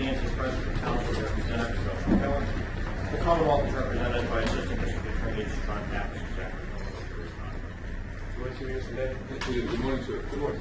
defendants is present, the counsel represented by Judge Miller. The Commonwealth is represented by Assistant District Attorney John Pappas. Good morning, sir. Good morning.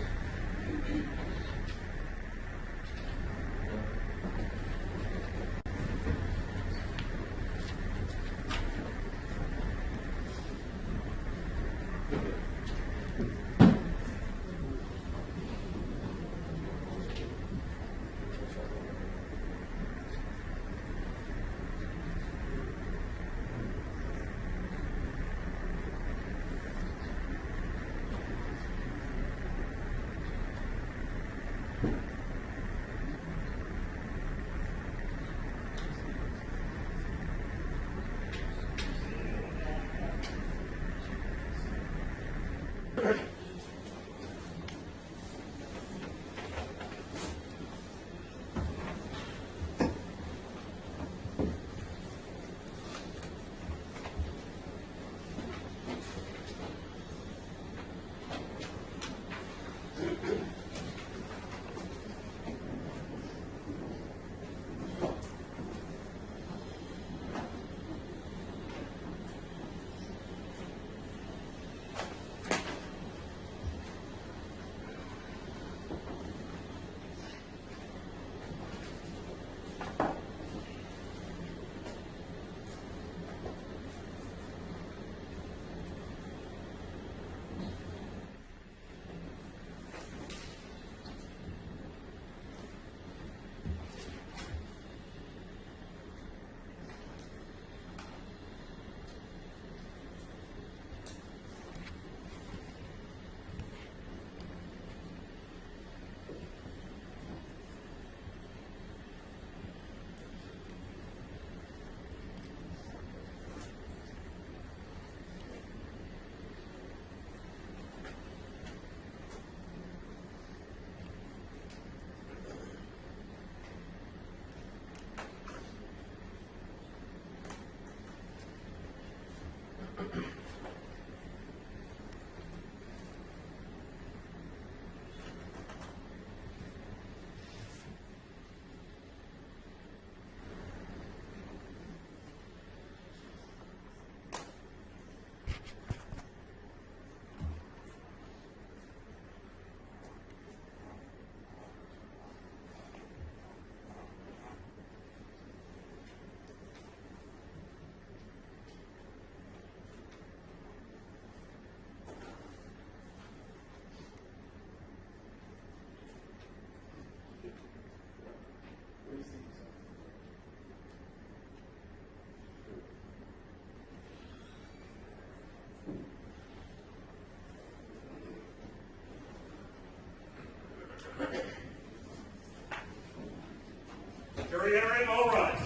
Jury entering, all rise.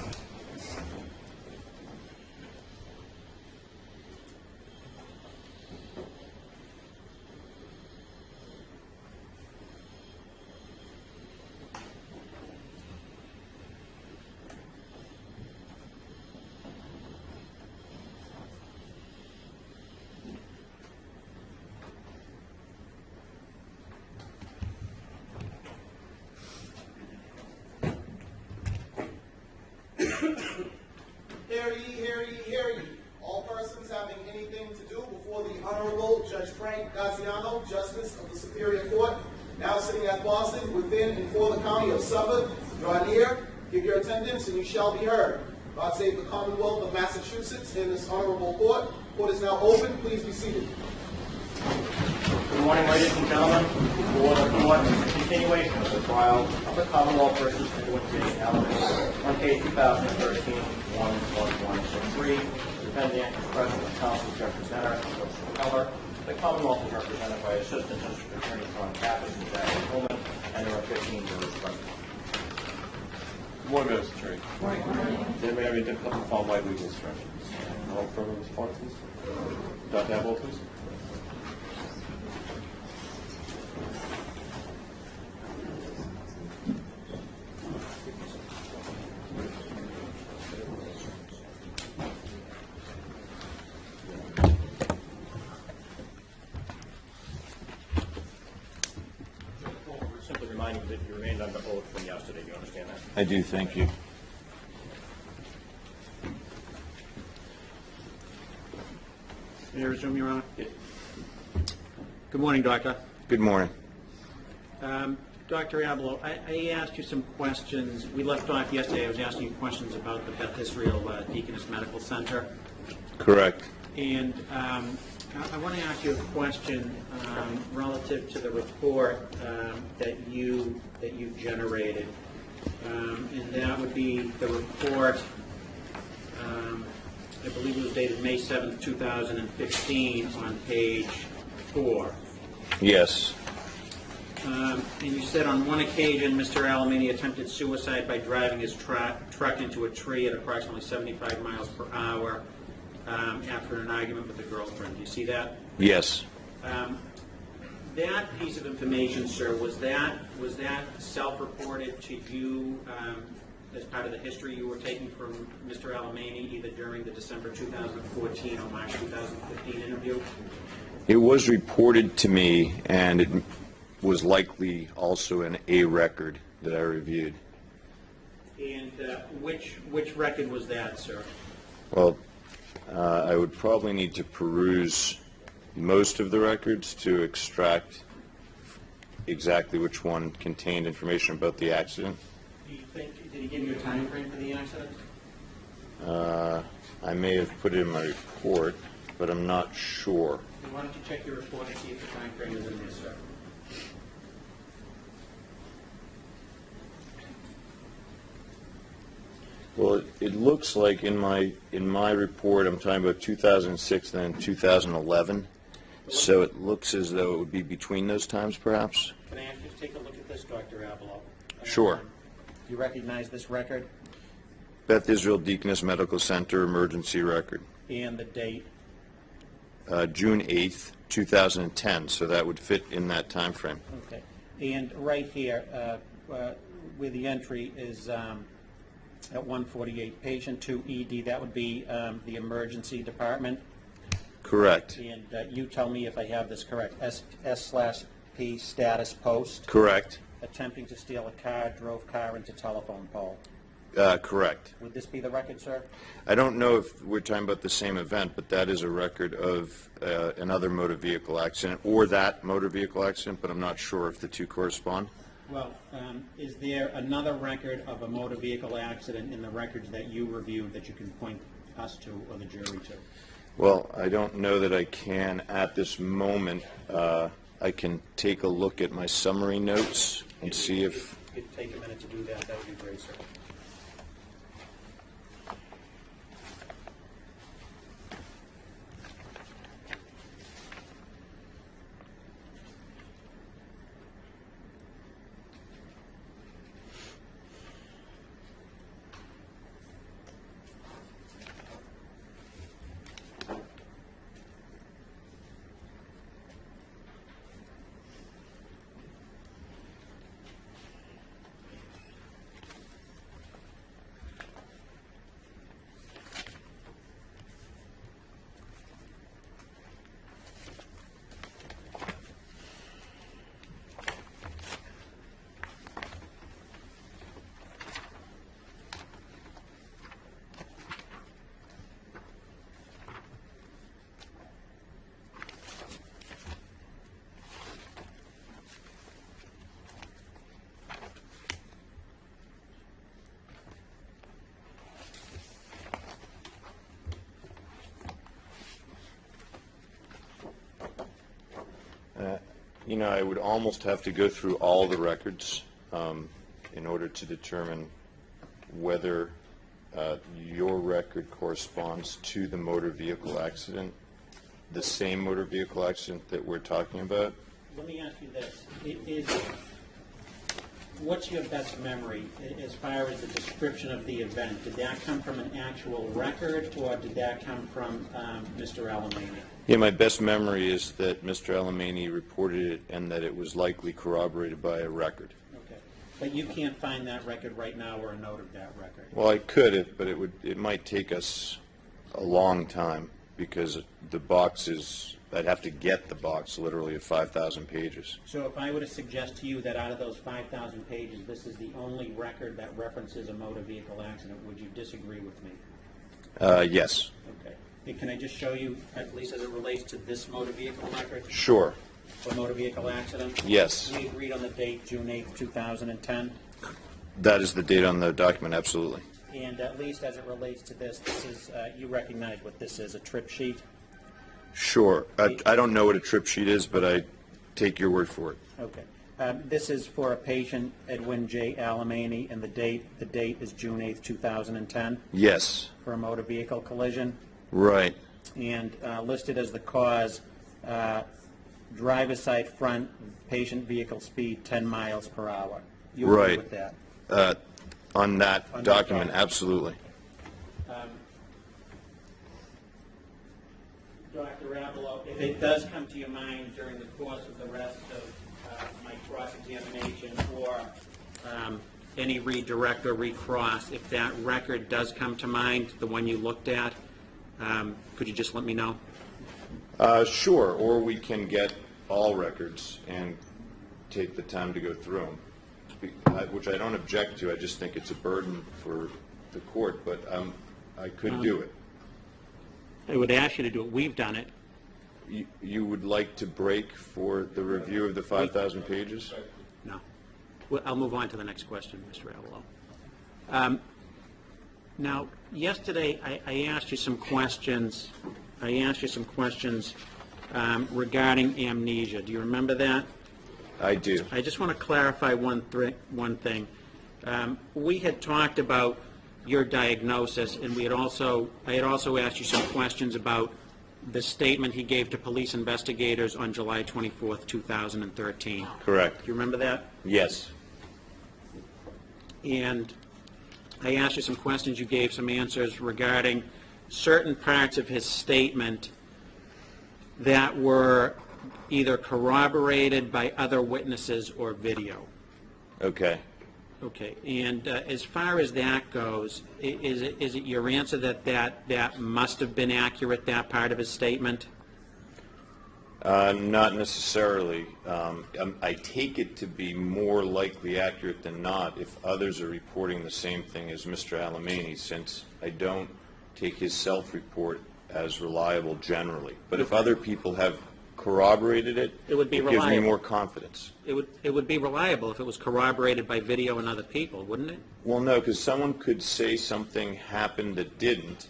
Hear ye, hear ye, hear ye. All persons having anything to do before the Honorable Judge Frank Gaziano, Justice of the Superior Court, now sitting at Boston, within and for the County of Suffolk, draw near, give your attendance, and you shall be heard. God save the Commonwealth of Massachusetts and this honorable court. Court is now open. Please be seated. Good morning, ladies and gentlemen. Before the court is a continuation of the trial of the Commonwealth versus Edwin Alemany on case 2013-11163. Defendant is present with counsel representative Joseph Keller. The Commonwealth is represented by Assistant District Attorney John Pappas and Jack Coleman, and there are 15 jurors present. Good morning, Mr. Attorney. Good morning. Does anybody have any difficulty following my legal instructions? No further responses? Dr. Abel, please. Simply remind you that you remained under oath from yesterday. Do you understand that? I do, thank you. May I resume, Your Honor? Good morning, Doctor. Good morning. Dr. Abelo, I asked you some questions. We left off yesterday. I was asking you questions about the Beth Israel Deaconess Medical Center. Correct. And I want to ask you a question relative to the report that you generated. And that would be the report, I believe it was dated May 7th, 2015, on page 4. Yes. And you said on one occasion Mr. Alemany attempted suicide by driving his truck into a tree at approximately 75 miles per hour after an argument with a girlfriend. Do you see that? Yes. That piece of information, sir, was that self-reported to you as part of the history you were taking from Mr. Alemany, either during the December 2014 or March 2015 interview? It was reported to me, and it was likely also an A record that I reviewed. And which record was that, sir? Well, I would probably need to peruse most of the records to extract exactly which one contained information about the accident. Do you think, did he give you a time frame for the accident? I may have put it in my report, but I'm not sure. Then why don't you check your report and see if the time frame is in there, sir? Well, it looks like in my report I'm talking about 2006 and then 2011. So it looks as though it would be between those times, perhaps? Can I ask you to take a look at this, Dr. Abelo? Sure. Do you recognize this record Beth Israel Deaconess Medical Center emergency record. and the date? June 8th, 2010, so that would fit in that time frame. Okay. And right here, where the entry is at 148, patient 2 ED, that would be the emergency department. Correct. And you tell me if I have this correct. S/P status post. Correct. Attempting to steal a car, drove car into telephone pole. Correct. Would this be the record, sir? I don't know if we're talking about the same event, but that is a record of another motor vehicle accident or that motor vehicle accident, but I'm not sure if the two correspond. Well, is there another record of a motor vehicle accident in the records that you reviewed that you can point us to or the jury to? Well, I don't know that I can at this moment. I can take a look at my summary notes and see if... If you could take a minute to do that, that would be great, sir. You know, I would almost have to go through all the records in order to determine whether your record corresponds to the motor vehicle accident, the same motor vehicle accident that we're talking about. Let me ask you this. What's your best memory as far as the description of the event? Did that come from an actual record, or did that come from Mr. Alemany? Yeah, my best memory is that Mr. Alemany reported it and that it was likely corroborated by a record. Okay. But you can't find that record right now or a note of that record? Well, I could, but it might take us a long time. because the box is, I'd have to get the box literally of 5,000 pages. So if I were to suggest to you that out of those 5,000 pages, this is the only record that references a motor vehicle accident, would you disagree with me? Yes. Okay. Hey, can I just show you, at least as it relates to this motor vehicle record, Sure. for motor vehicle accident? Yes. We agreed on the date, June 8th, 2010. That is the date on the document, absolutely. And at least as it relates to this, this is, you recognize what this is, a trip sheet? Sure. I don't know what a trip sheet is, but I take your word for it. Okay. This is for a patient, Edwin J. Alemany, and the date is June 8th, 2010, Yes. for a motor vehicle collision. Right. And listed as the cause, driver's side front, patient vehicle speed 10 miles per hour. You agree Right. with that? On that On that document, document. absolutely. Dr. Rapolo, if it does come to your mind during the course of the rest of my cross-examination or any redirect or recross, if that record does come to mind, the one you looked at, could you just let me know? Sure, or we can get all records and take the time to go through them, which I don't object to. I just think it's a burden for the court, but I could do it. I would ask you to do it. We've done it. You would like to break for the review of the 5,000 pages? No. Well, I'll move on to the next question, Mr. Avallo. Now, yesterday I asked you some questions. Regarding amnesia. Do you remember that? I do. I just want to clarify one thing. We had talked about your diagnosis, and I had also asked you some questions about the statement he gave to police investigators on July 24th, 2013. Correct. Do you remember that? Yes. And I asked you some questions, you gave some answers regarding certain parts of his statement that were either corroborated by other witnesses or video. Okay. Okay, and as far as that goes, is it your answer that must have been accurate, that part of his statement? Not necessarily. I take it to be more likely accurate than not if others are reporting the same thing as Mr. Alemany, since I don't take his self-report as reliable generally. But if other people have corroborated it, It would be gives me reliable. more confidence. It would be reliable if it was corroborated by video and other people, wouldn't it? Well, no, because someone could say something happened that didn't,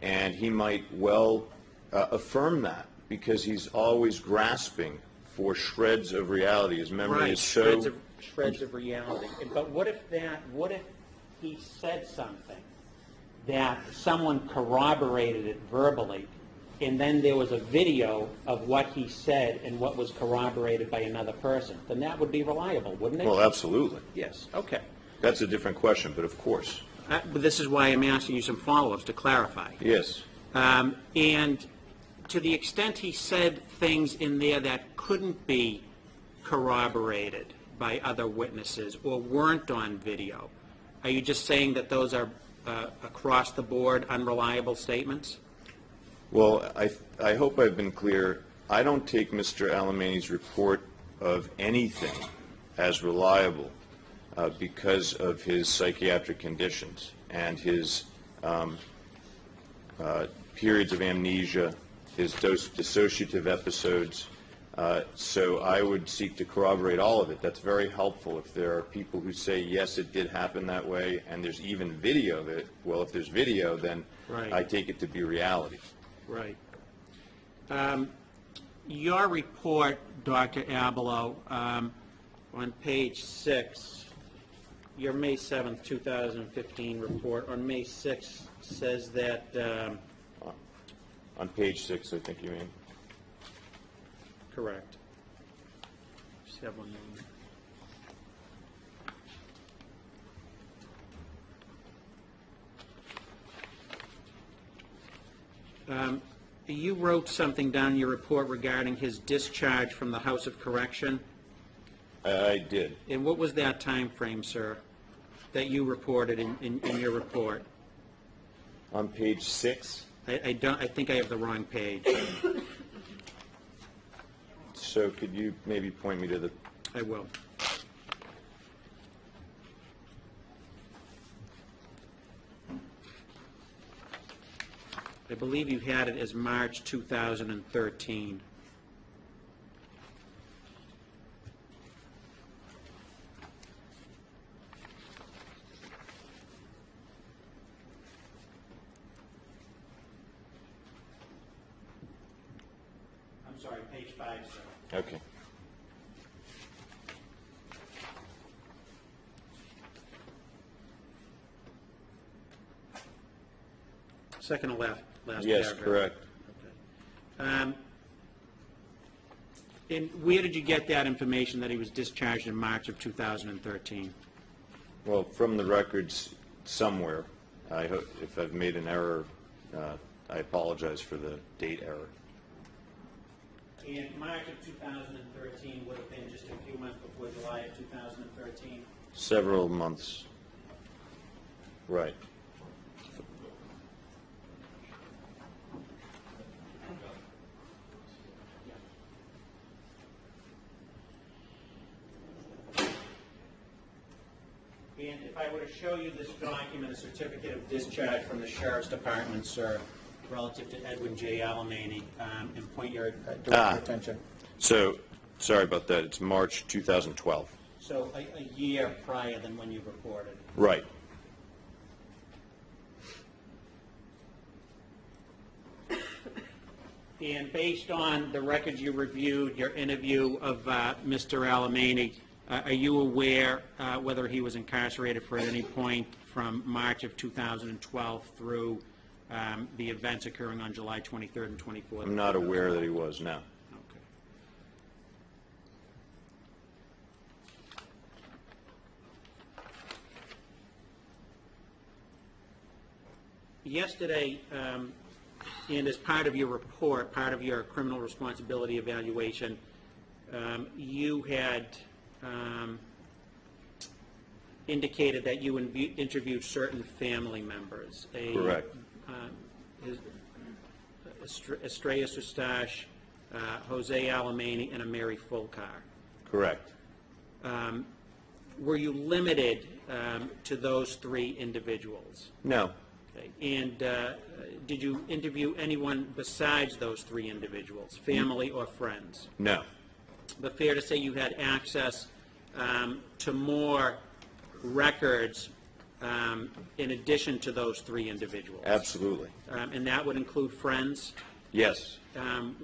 and he might well affirm that, because he's always grasping for shreds of reality. His memory Right, is so... shreds of reality. But what if he said something that someone corroborated it verbally, and then there was a video of what he said and what was corroborated by another person? Then that would be reliable, wouldn't it? Well, absolutely. Yes, okay. That's a different question, but of course. But this is why I'm asking you some follow-ups to clarify. Yes. And to the extent he said things in there that couldn't be corroborated by other witnesses or weren't on video, are you just saying that those are across-the-board unreliable statements? Well, I hope I've been clear. I don't take Mr. Alemany's report of anything as reliable because of his psychiatric conditions and his periods of amnesia, his dissociative episodes. So I would seek to corroborate all of it. That's very helpful. If there are people who say, yes, it did happen that way, and there's even video of it, well, if there's video, then Right. I take it to be reality. Right. Your report, Dr. Abelow, on page 6, your May 7th, 2015 report, on May 6th says that, On page 6, I think you mean. correct. Just have one moment. You wrote something down in your report regarding his discharge from the House of Correction. I did. And what was that time frame, sir, that you reported in your report? On page 6? I think I have the wrong page. So could you maybe point me to the, I will. I believe you had it as March 2013. I'm sorry, page 5, sir. okay. Second to last Yes, paragraph. correct. Okay. And where did you get that information that he was discharged in March of 2013? Well, from the records somewhere, I hope, if I've made an error, I apologize for the date error. And March of 2013 would have been just a few months before July of 2013? Several months. Right. And if I were to show you this document, a certificate of discharge from the Sheriff's Department, sir, relative to Edwin J. Alemany, and point your direct your attention. So, sorry about that. It's March 2012. So a year prior than when you reported. Right. And based on the records you reviewed, your interview of Mr. Alemany, are you aware whether he was incarcerated for any point from March of 2012 through the events occurring on July 23rd and 24th? I'm not aware that he was, no. Okay. Yesterday, and as part of your report, part of your criminal responsibility evaluation, you had indicated that you interviewed certain family members. Correct. Estrella Sustache, Jose Alemany, and a Mary Fulcar. Correct. Were you limited to those three individuals? No. Okay. And did you interview anyone besides those three individuals, family or friends? No. But fair to say you had access to more records in addition to those three individuals? Absolutely. And that would include friends? Yes.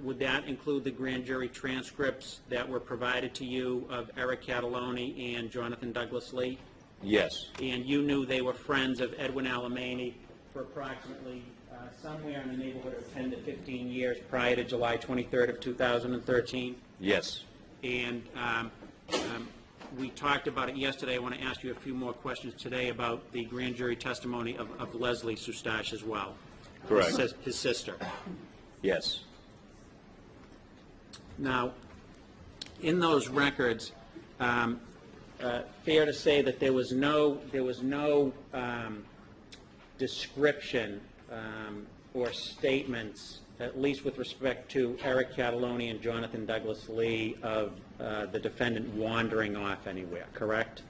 Would that include the grand jury transcripts that were provided to you of Eric Cataloni and Jonathan Douglas Lee? Yes. And you knew they were friends of Edwin Alemany for approximately somewhere in the neighborhood of 10 to 15 years prior to July 23rd of 2013? Yes. And we talked about it yesterday. I want to ask you a few more questions today about the grand jury testimony of Leslie Sustache as well. Correct. His sister. Yes. Now, in those records, fair to say that there was no description or statements, at least with respect to Eric Cataloni and Jonathan Douglas Lee, of the defendant wandering off anywhere, correct?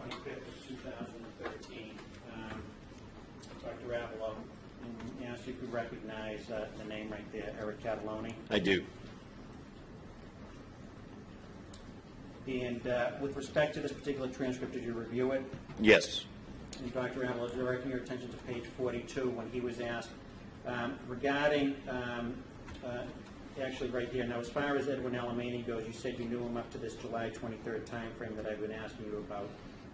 25th of 2013. Dr. Avalo, and asked if you could recognize the name right there, Eric Cataloni. I do. And with respect to this particular transcript, did you review it? Yes. And Dr. Avalo, directing your attention to page 42 when he was asked regarding, actually right here, now as far as Edwin Alemany goes, you said you knew him up to this July 23rd time frame that I've been asking you about.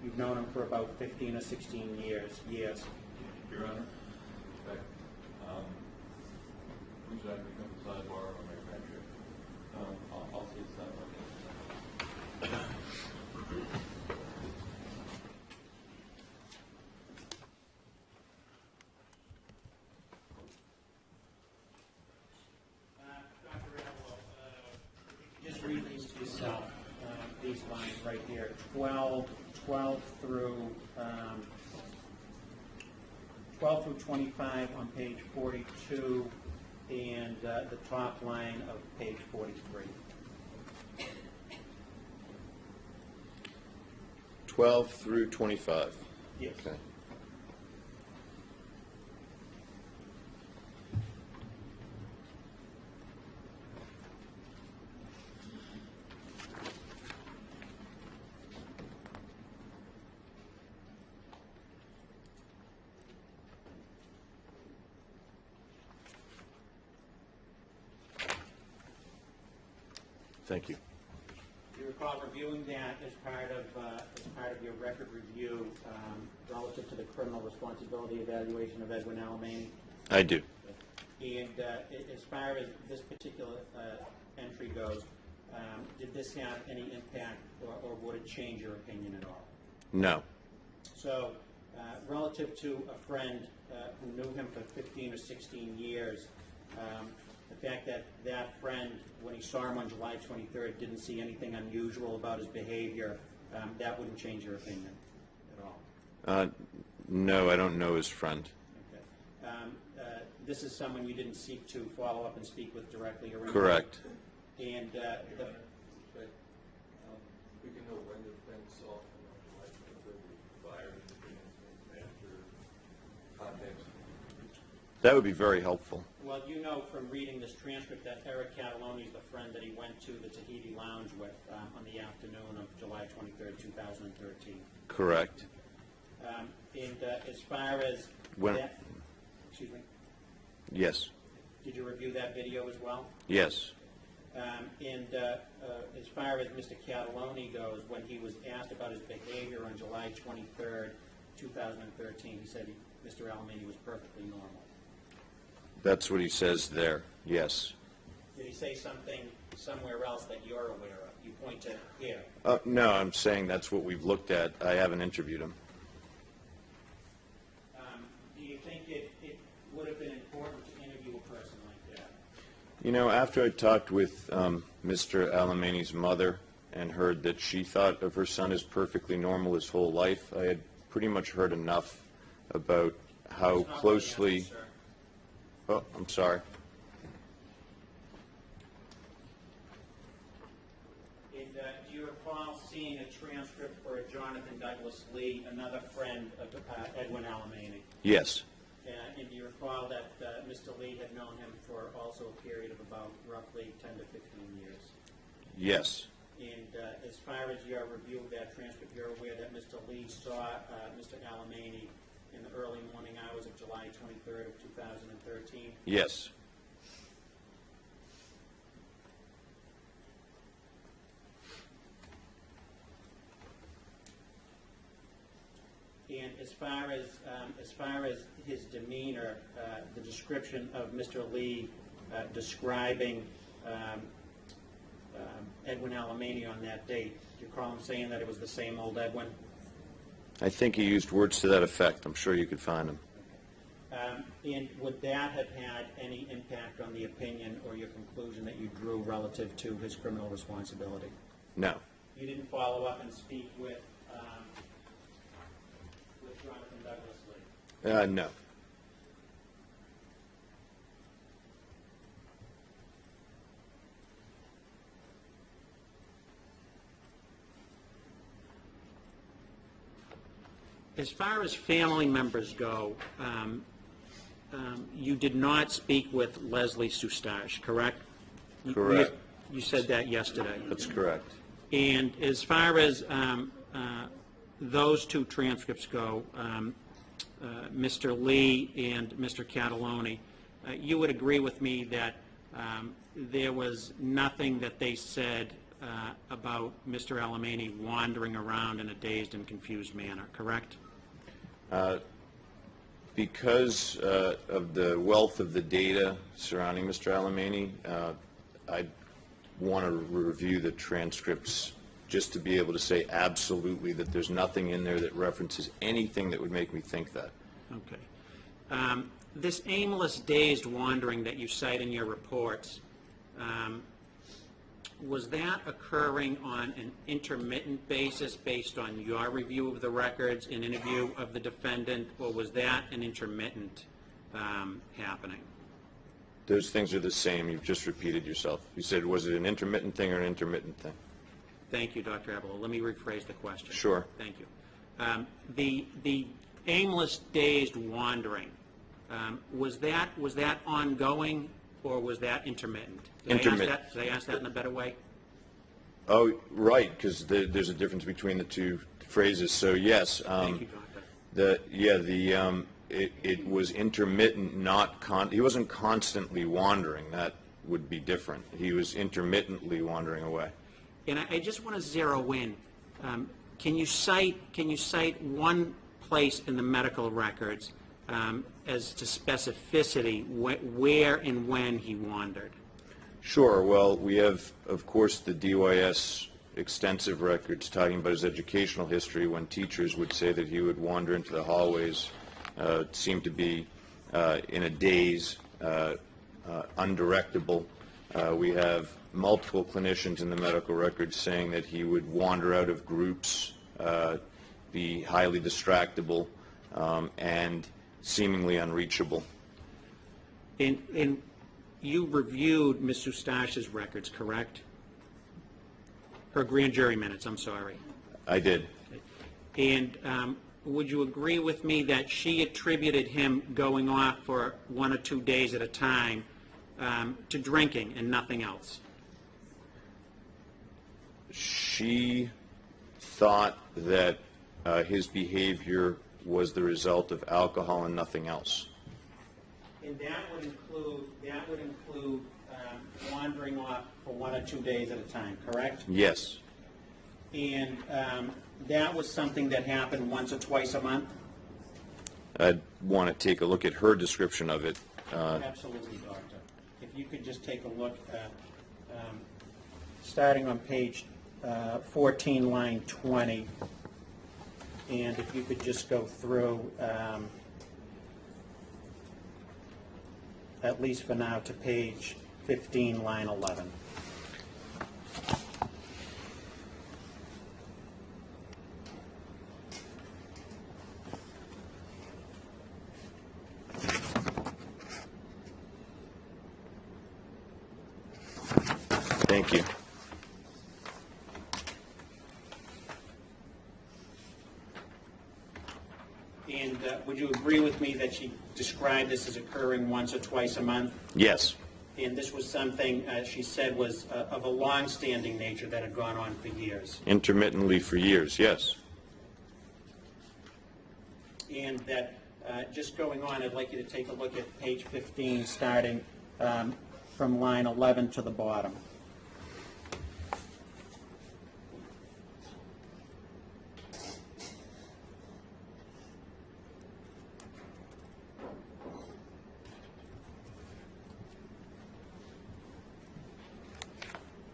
You've known him for about 15 or 16 years. Your Honor, in fact, would you like to come to the sidebar or my friendship? I'll see the sidebar. Dr. Avalo, just read these to yourself, these lines right here, 12 through 25 on page 42, and the top line of page 43. 12 through 25. Yes. Okay. Thank you. You recall reviewing that as part of your record review relative to the criminal responsibility evaluation of Edwin Alemany? I do. And as far as this particular entry goes, did this have any impact or would it change your opinion at all? No. So, relative to a friend who knew him for 15 or 16 years, the fact that that friend, when he saw him on July 23rd, didn't see anything unusual about his behavior, that wouldn't change your opinion at all? No, I don't know his friend. Okay. This is someone you didn't seek to follow up and speak with directly or Correct. And We can know when the friend saw him on July 23rd prior to the after context. That would be very helpful. well, you know from reading this transcript that Eric Cataloni is the friend that he went to the Tahiti Lounge with on the afternoon of July 23rd, 2013. Correct. And as far as When- that, excuse me, Yes. did you review that video as well? Yes. And as far as Mr. Cataloni goes, when he was asked about his behavior on July 23rd, 2013, he said Mr. Alemany was perfectly normal. That's what he says there. Yes. Did he say something somewhere else that you're aware of? You point to here. No, I'm saying that's what we've looked at. I haven't interviewed him. Do you think it would have been important to interview a person like that? You know, after I talked with Mr. Alemany's mother and heard that she thought of her son as perfectly normal his whole life, I had pretty much heard enough about how It's not closely... what he answered, sir. Oh, I'm sorry. And do you recall seeing a transcript for Jonathan Douglas Lee, another friend of Edwin Alemany? Yes. And do you recall that Mr. Lee had known him for also a period of about roughly 10 to 15 years? Yes. And as far as your review of that transcript, you're aware that Mr. Lee saw Mr. Alemany in the early morning hours of July 23rd of 2013? Yes. And as far as his demeanor, the description of Mr. Lee describing Edwin Alemany on that date, do you recall him saying that it was the same old Edwin? I think he used words to that effect. I'm sure you could find them. And would that have had any impact on the opinion or your conclusion that you drew relative to his criminal responsibility? No. You didn't follow up and speak with Jonathan Douglas Lee? No. As far as family members go, you did not speak with Leslie Sustache, correct? Correct. You said that yesterday. That's correct. And as far as those two transcripts go, Mr. Lee and Mr. Cataloni, you would agree with me that there was nothing that they said about Mr. Alemany wandering around in a dazed and confused manner, correct? Because of the wealth of the data surrounding Mr. Alemany, I want to review the transcripts just to be able to say absolutely that there's nothing in there that references anything that would make me think that. Okay. This aimless, dazed wandering that you cite in your reports, was that occurring on an intermittent basis based on your review of the records and interview of the defendant, or was that an intermittent happening? Those things are the same. You've just repeated yourself. You said, was it an intermittent thing or an intermittent thing? Thank you, Dr. Abelo. Let me rephrase the question. Sure. Thank you. The aimless, dazed wandering, was that ongoing or was that intermittent? Intermittent. Did I ask that in a better way? Oh, right, because there's a difference between the two phrases. So yes. Thank you, Doctor. It was intermittent, he wasn't constantly wandering. That would be different. He was intermittently wandering away. And I just want to zero in. Can you cite one place in the medical records as to specificity where and when he wandered? Sure. Well, we have, of course, the DYS extensive records talking about his educational history when teachers would say that he would wander into the hallways, seemed to be in a daze, undirectable. We have multiple clinicians in the medical records saying that he would wander out of groups, be highly distractible, and seemingly unreachable. And you reviewed Ms. Sustache's records, correct? Her grand jury minutes, I'm sorry. I did. And would you agree with me that she attributed him going off for 1 or 2 days at a time to drinking and nothing else? She thought that his behavior was the result of alcohol and nothing else. And that would include wandering off for 1 or 2 days at a time, correct? Yes. And that was something that happened once or twice a month? I'd want to take a look at her description of it. Absolutely, Doctor. If you could just take a look at, starting on page 14, line 20, and if you could just go through, at least for now, to page 15, line 11. Thank you. And would you agree with me that she described this as occurring once or twice a month? Yes. And this was something she said was of a long-standing nature that had gone on for years? Intermittently for years, yes. And that, just going on, I'd like you to take a look at page 15, starting from line 11 to the bottom.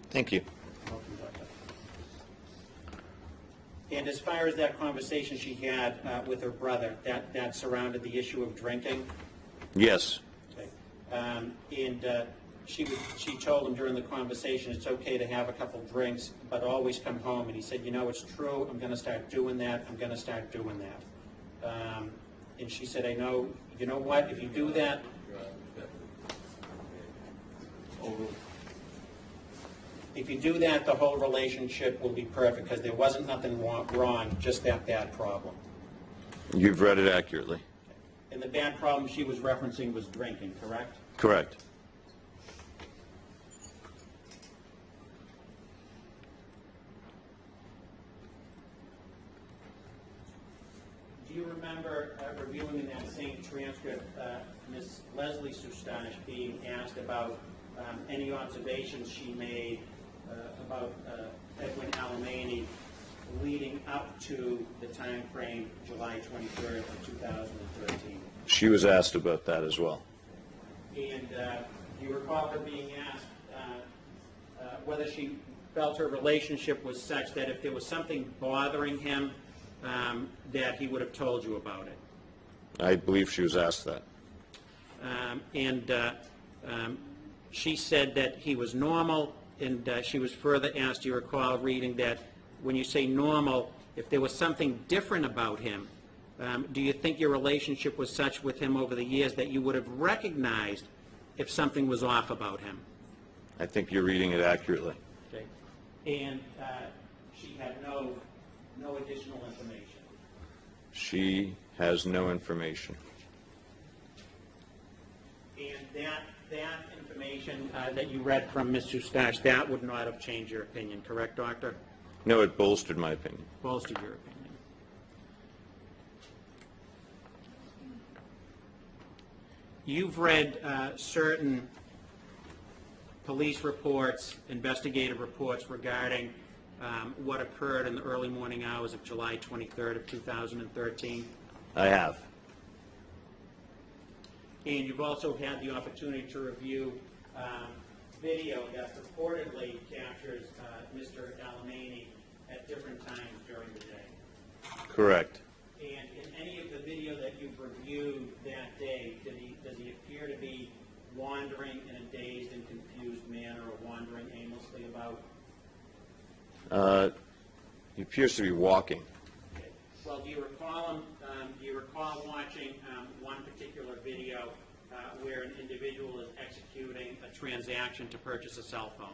Thank you. And as far as that conversation she had with her brother, that surrounded the issue of drinking? Yes. Okay. And she told him during the conversation it's okay to have a couple drinks, but always come home. And he said, you know, it's true, I'm going to start doing that, I'm going to start doing that. And she said, I know, you know what, if you do that, the whole relationship will be perfect, because there wasn't nothing wrong, just that bad problem. You've read it accurately. And the bad problem she was referencing was drinking, correct? Correct. Do you remember reviewing in that same transcript Ms. Leslie Sustash being asked about any observations she made about Edwin Alemany leading up to the time frame July 23rd of 2013? She was asked about that as well. And do you recall her being asked whether she felt her relationship was such that if there was something bothering him, that he would have told you about it? I believe she was asked that. She said that he was normal, and she was further asked, you recall reading that when you say normal, if there was something different about him, do you think your relationship was such with him over the years that you would have recognized if something was off about him? I think you're reading it accurately. Okay. And she had no additional information. She has no information. And that information that you read from Ms. Sustash, that would not have changed your opinion, correct, Doctor? No, it bolstered my opinion. Bolstered your opinion. You've read certain police reports, investigative reports regarding what occurred in the early morning hours of July 23rd of 2013. I have. And you've also had the opportunity to review video that purportedly captures Mr. Alemany at different times during the day. Correct. And in any of the video that you've reviewed that day, does he appear to be wandering in a dazed and confused manner or wandering aimlessly about? He appears to be walking. Okay. Well, do you recall watching one particular video where an individual is executing a transaction to purchase a cell phone?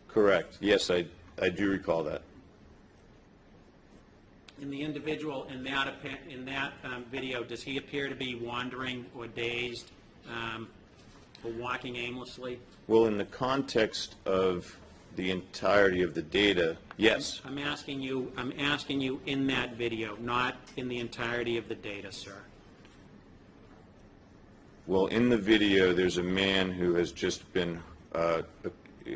Correct. Yes, I do recall that. In the individual in that video, does he appear to be wandering or dazed or walking aimlessly? Well, in the context of the entirety of the data, yes. I'm asking you in that video, not in the entirety of the data, sir. Well, in the video, there's a man who has just been,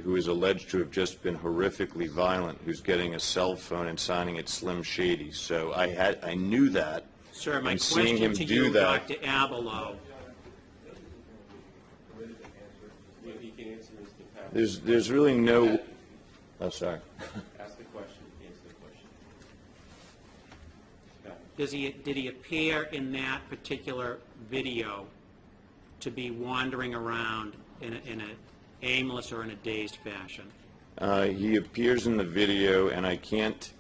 who is alleged to have just been horrifically violent, who's getting a cell phone and signing it Slim Shady. So I knew that. Sir, my and seeing question him to do you, that, Dr. Abelow. If he can answer Mr. Powell. there's really no. Oh, sorry. Ask the question, answer the question. Did he appear in that particular video to be wandering around in an aimless or in a dazed fashion? He appears in the video, and I can't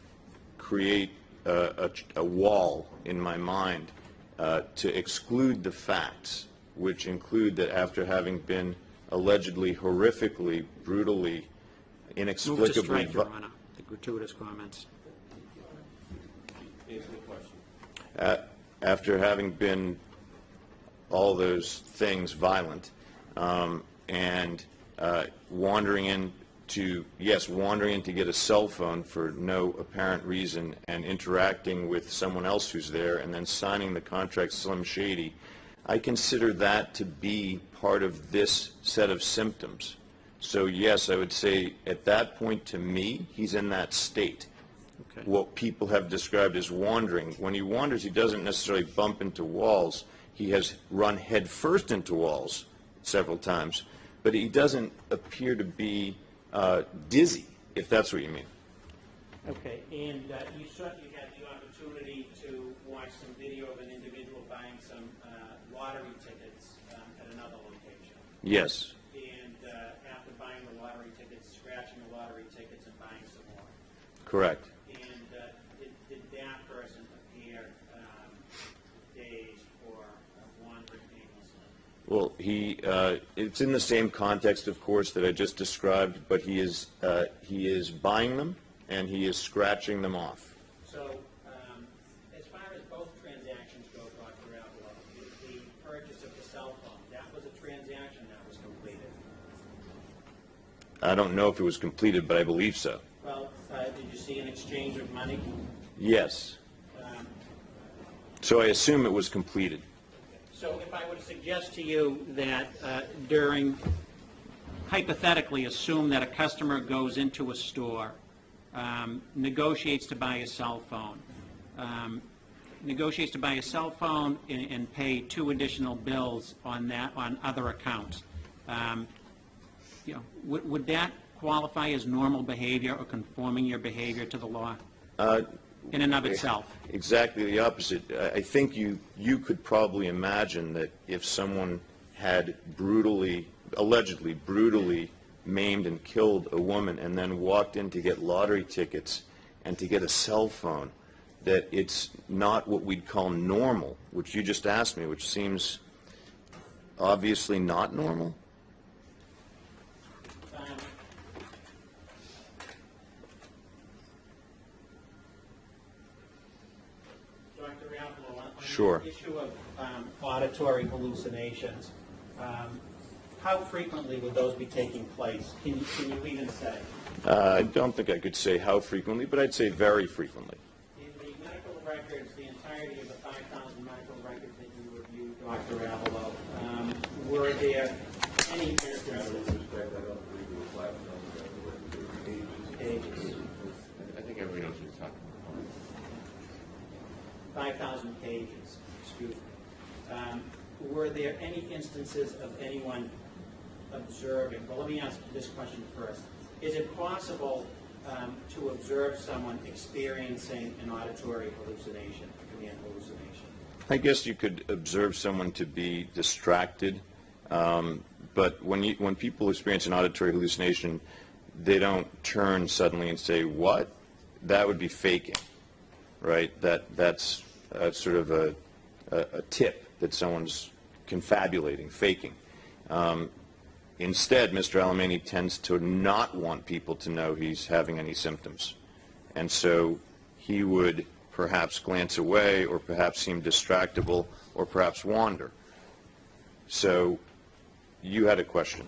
create a wall in my mind to exclude the facts, which include that after having been allegedly horrifically, brutally, inexplicably... Move to strike, Your Honor, the gratuitous comments. Answer the question. After having been all those things violent, and wandering in to get a cell phone for no apparent reason and interacting with someone else who's there and then signing the contract Slim Shady, I consider that to be part of this set of symptoms. So yes, I would say at that point to me, he's in that state. Okay. What people have described as wandering. When he wanders, he doesn't necessarily bump into walls. He has run headfirst into walls several times, but he doesn't appear to be dizzy, if that's what you mean. Okay, and you certainly had the opportunity to watch some video of an individual buying some lottery tickets at another location. Yes. And after buying the lottery tickets, scratching the lottery tickets and buying some more. Correct. And did that person appear dazed or wandering aimlessly? Well, it's in the same context, of course, that I just described, but he is buying them and he is scratching them off. So, as far as both transactions go, I don't know if it was completed, but I believe so. Well, did you see an exchange of money? Yes. So I assume it was completed. So if I were to suggest to you that hypothetically assume that a customer goes into a store, negotiates to buy a cell phone, and pay 2 additional bills on other accounts, would that qualify as normal behavior or conforming your behavior to the law in and of itself? Exactly the opposite. I think you could probably imagine that if someone had allegedly brutally maimed and killed a woman and then walked in to get lottery tickets and to get a cell phone, that it's not what we'd call normal, which you just asked me, which seems obviously not normal. Dr. Raffalo, on Sure. the issue of auditory hallucinations, how frequently would those be taking place? Can you even say? I don't think I could say how frequently, but I'd say very frequently. In the medical records, the entirety of the 5,000 medical records that you reviewed, Dr. Raffalo, were there any instances? Pages. I think everybody knows what you're talking about. 5,000 pages, excuse me. Were there any instances of anyone observing? Well, let me ask this question first. Is it possible to observe someone experiencing an auditory hallucination, a command hallucination? I guess you could observe someone to be distracted, but when people experience an auditory hallucination, they don't turn suddenly and say, "What?" That would be faking, right? That's sort of a tip that someone's confabulating, faking. Instead, Mr. Alemany tends to not want people to know he's having any symptoms. And so he would perhaps glance away or perhaps seem distractible or perhaps wander. So you had a question.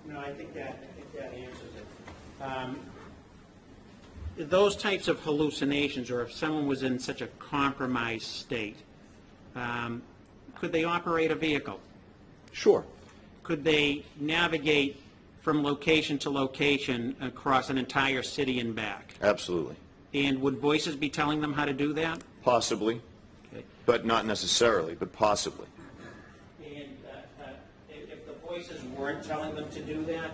No, I think that answers it. Those types of hallucinations, or if someone was in such a compromised state, could they operate a vehicle? Sure. Could they navigate from location to location across an entire city and back? Absolutely. And would voices be telling them how to do that? Possibly, Okay. but not necessarily, but possibly. And if the voices weren't telling them to do that,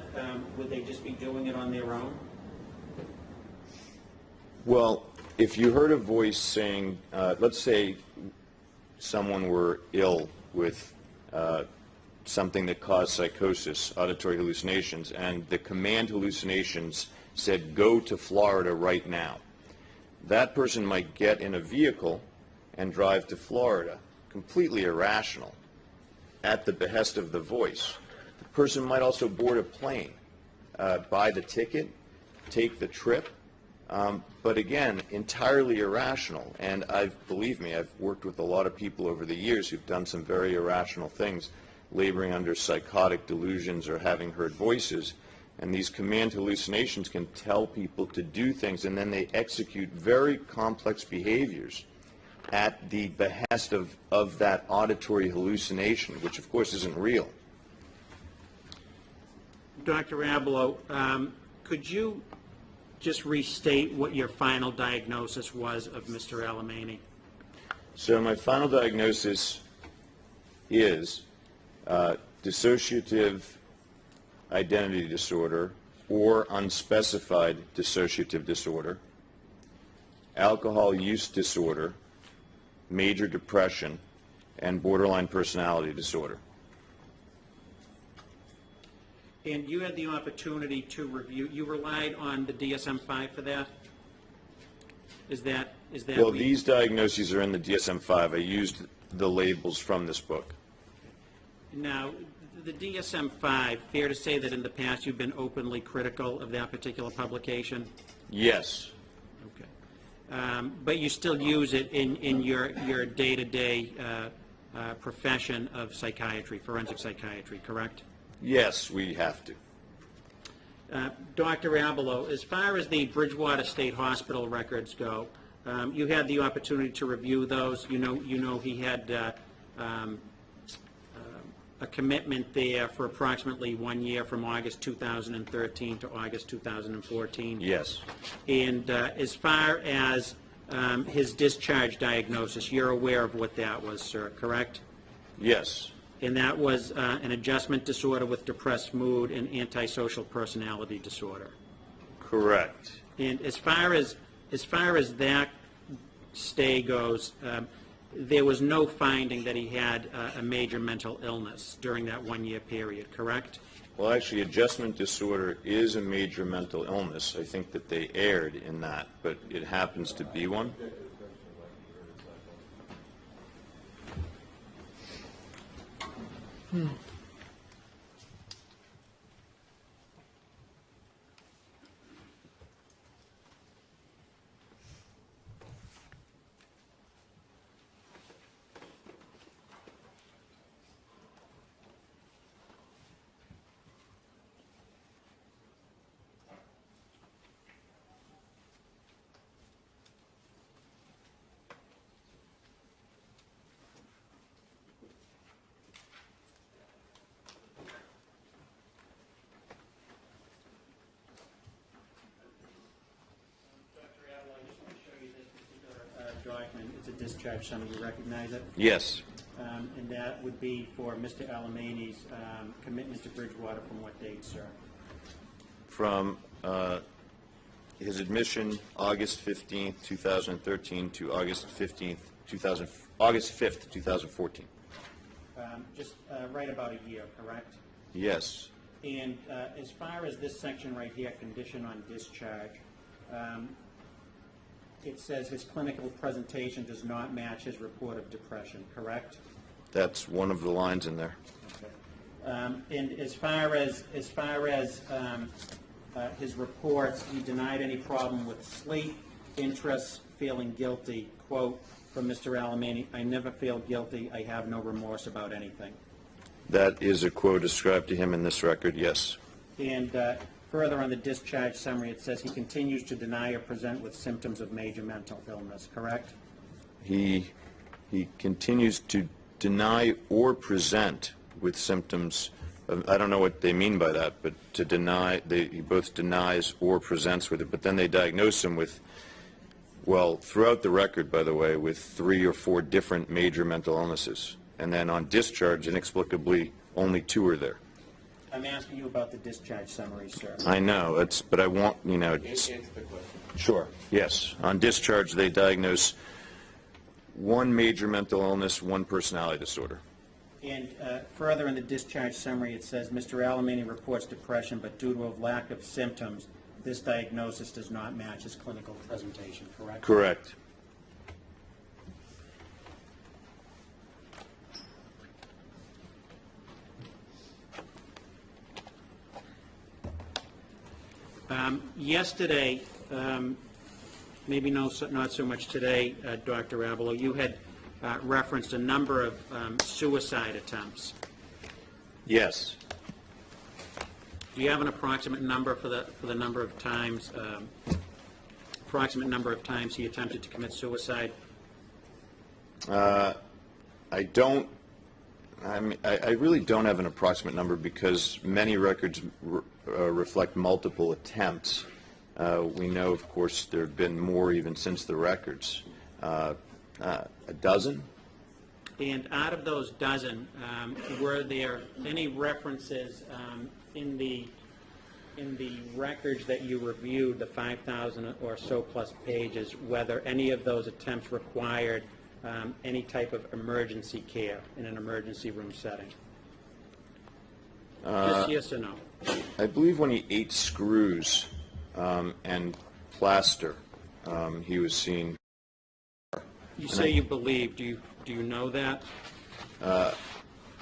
would they just be doing it on their own? Well, if you heard a voice saying, let's say someone were ill with something that caused psychosis, auditory hallucinations, and the command hallucinations said, "Go to Florida right now." That person might get in a vehicle and drive to Florida, completely irrational, at the behest of the voice. The person might also board a plane, buy the ticket, take the trip, but again, entirely irrational. And believe me, I've worked with a lot of people over the years who've done some very irrational things, laboring under psychotic delusions or having heard voices. And these command hallucinations can tell people to do things, and then they execute very complex behaviors at the behest of that auditory hallucination, which of course isn't real. Dr. Abloh, could you just restate what your final diagnosis was of Mr. Alemany? So my final diagnosis is dissociative identity disorder or unspecified dissociative disorder, alcohol use disorder, major depression, and borderline personality disorder. And you had the opportunity to review, you relied on the DSM-5 for that? Is that Well, these diagnoses are in the DSM-5. I used the labels from this book. Now, the DSM-5, fair to say that in the past you've been openly critical of that particular publication? Yes. Okay. But you still use it in your day-to-day profession of psychiatry, forensic psychiatry, correct? Yes, we have to. Dr. Abelo, as far as the Bridgewater State Hospital records go, you had the opportunity to review those. You know he had a commitment there for approximately 1 year from August 2013 to August 2014. Yes. And as far as his discharge diagnosis, you're aware of what that was, sir, correct? Yes. And that was an adjustment disorder with depressed mood and antisocial personality disorder. Correct. And as far as that stay goes, there was no finding that he had a major mental illness during that 1 year period, correct? Well, actually, adjustment disorder is a major mental illness. I think that they erred in that, but it happens to be one. Document. It's a discharge summary. You recognize it? Yes. And that would be for Mr. Alemany's commitment to Bridgewater from what date, sir? From his admission August 15th, 2013 to August 5th, 2014. Just right about a year, correct? Yes. And as far as this section right here, condition on discharge, it says his clinical presentation does not match his report of depression, correct? That's one of the lines in there. Okay. And as far as his reports, he denied any problem with sleep, interests, feeling guilty. Quote from Mr. Alemany, "I never feel guilty. I have no remorse about anything." That is a quote ascribed to him in this record, yes. And further on the discharge summary, it says he continues to deny or present with symptoms of major mental illness, correct? He continues to deny or present with symptoms of, I don't know what they mean by that, but to deny, he both denies or presents with it, but then they diagnose him with, well, throughout the record, by the way, with 3 or 4 different major mental illnesses. And then on discharge, inexplicably, only 2 are there. I'm asking you about the discharge summary, sir. I know, but I want, Answer the question. Sure. Yes. On discharge, they diagnose 1 major mental illness, 1 personality disorder. And further in the discharge summary, it says Mr. Alemany reports depression, but due to a lack of symptoms, this diagnosis does not match his clinical presentation, correct? Correct. Yesterday, maybe not so much today, Dr. Abelo, you had referenced a number of suicide attempts. Yes. Do you have an approximate number for the number of times, he attempted to commit suicide? I don't. I really don't have an approximate number because many records reflect multiple attempts. We know, of course, there have been more even since the records. A dozen? And out of those dozen, were there any references in the records that you reviewed, the 5,000 or so plus pages, whether any of those attempts required any type of emergency care in an emergency room setting? Just yes or no? I believe when he ate screws and plaster, he was seen. You say you believe. Do you know that? To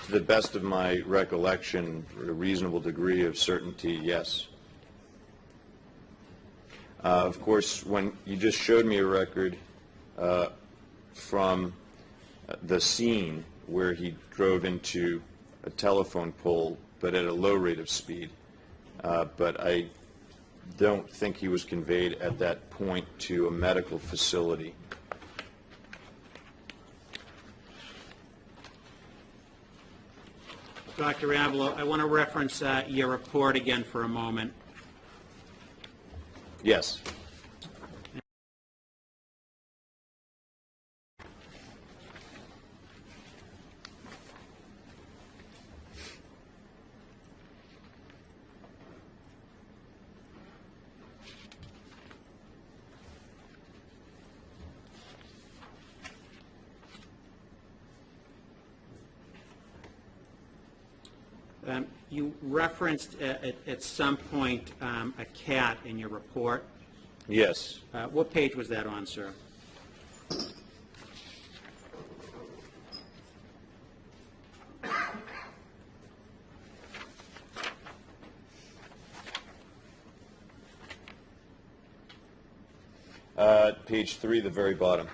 the best of my recollection, a reasonable degree of certainty, yes. Of course, when you just showed me a record from the scene where he drove into a telephone pole, but at a low rate of speed, but I don't think he was conveyed at that point to a medical facility. Dr. Avalo, I want to reference your report again for a moment. Yes. You referenced at some point a cat in your report. Yes. What page was that on, sir? Page 3, the very bottom.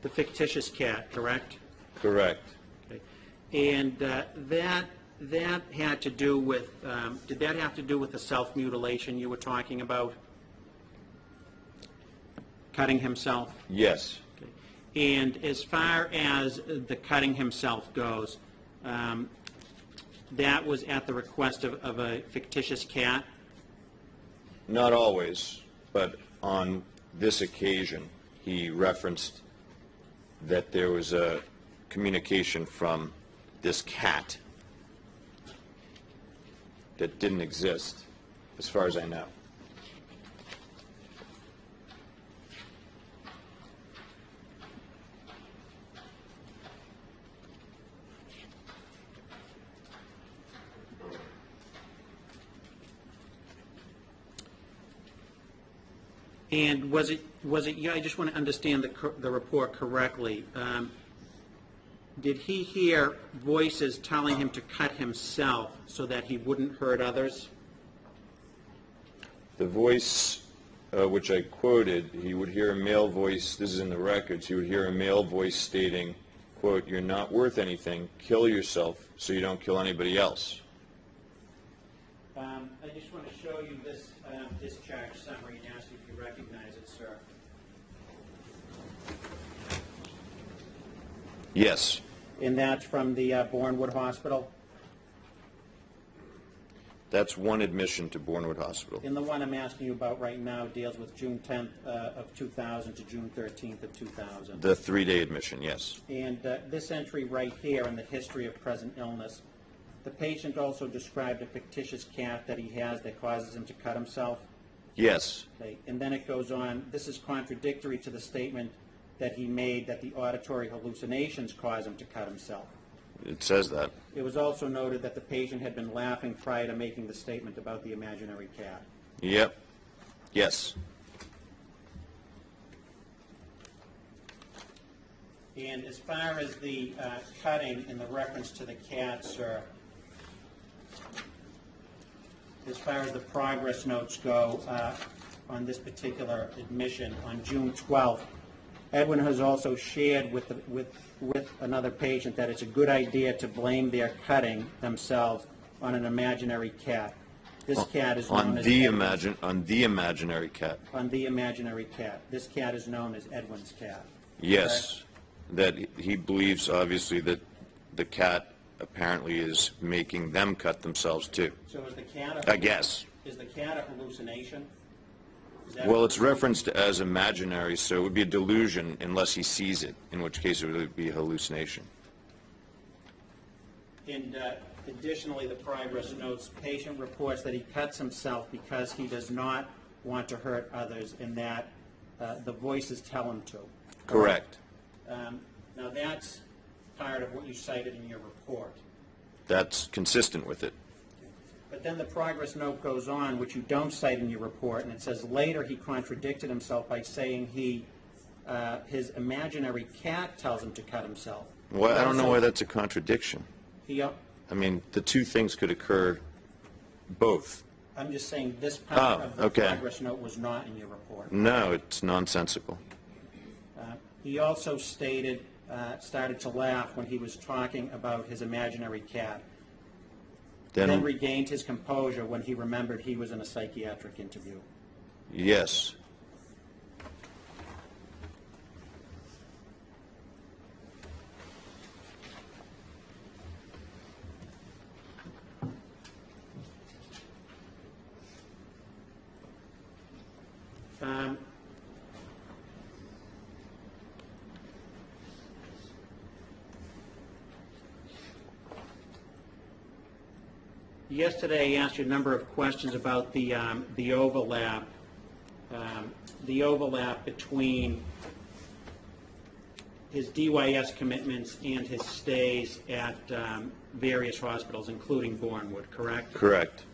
The fictitious cat, correct? Correct. Okay. And that had to do with, did that have to do with the self-mutilation you were talking about? Cutting himself? Yes. Okay. And as far as the cutting himself goes, that was at the request of a fictitious cat? Not always, but on this occasion, he referenced that there was a communication from this cat that didn't exist, as far as I know. And was it, yeah, I just want to understand the report correctly. Did he hear voices telling him to cut himself so that he wouldn't hurt others? The voice, which I quoted, he would hear a male voice, this is in the records, he would hear a male voice stating, quote, "You're not worth anything, kill yourself so you don't kill anybody else." I just want to show you this discharge summary and ask you if you recognize it, sir. Yes. And that's from the Bournewood Hospital? That's one admission to Bournewood Hospital. And the one I'm asking you about right now deals with June 10th of 2000 to June 13th of 2000. The 3-day admission, yes. And this entry right here in the history of present illness, the patient also described a fictitious cat that he has that causes him to cut himself. Yes. Okay. And then it goes on, this is contradictory to the statement that he made that the auditory hallucinations cause him to cut himself. It says that. It was also noted that the patient had been laughing prior to making the statement about the imaginary cat. Yep. Yes. And as far as the cutting and the reference to the cat, sir, as far as the progress notes go on this particular admission, on June 12th, Edwin has also shared with another patient that it's a good idea to blame their cutting themselves on an imaginary cat. This cat is known as on the imaginary cat. On the imaginary cat. This cat is known as Edwin's cat. Yes. That he believes, obviously, that the cat apparently is making them cut themselves too. So is the cat I guess. Is the cat a hallucination? Well, it's referenced as imaginary, so it would be a delusion unless he sees it, in which case it would be a hallucination. And additionally, the progress notes, patient reports that he cuts himself because he does not want to hurt others and that the voices tell him to. Correct. Now that's part of what you cited in your report. That's consistent with it. But then the progress note goes on, which you don't cite in your report, and it says later he contradicted himself by saying his imaginary cat tells him to cut himself. Well, I don't know why that's a contradiction. I mean, the two things could occur both. I'm just saying this part of the progress note was not in your report. No, it's nonsensical. He also stated, started to laugh when he was talking about his imaginary cat. then regained his composure when he remembered he was in a psychiatric interview? Yes. Yesterday, I asked you a number of questions about the overlap between his DYS commitments and his stays at various hospitals, including Bournewood, correct? Correct.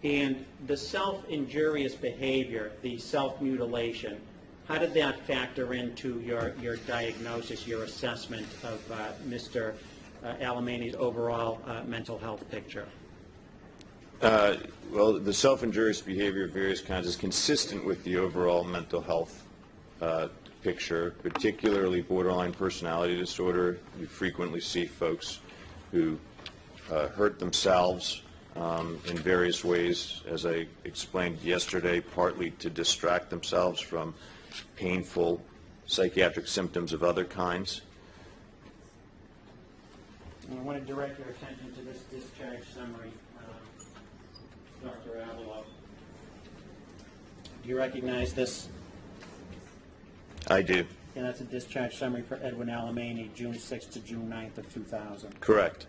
And the self-injurious behavior, the self-mutilation, how did that factor into your diagnosis, your assessment of Mr. Alemany's overall mental health picture? Well, the self-injurious behavior of various kinds is consistent with the overall mental health picture, particularly borderline personality disorder. You frequently see folks who hurt themselves in various ways, as I explained yesterday, partly to distract themselves from painful psychiatric symptoms of other kinds. And I want to direct your attention to this discharge summary, Dr. Avalo. Do you recognize this? I do. And that's a discharge summary for Edwin Alemany, June 6th to June 9th of 2000. Correct.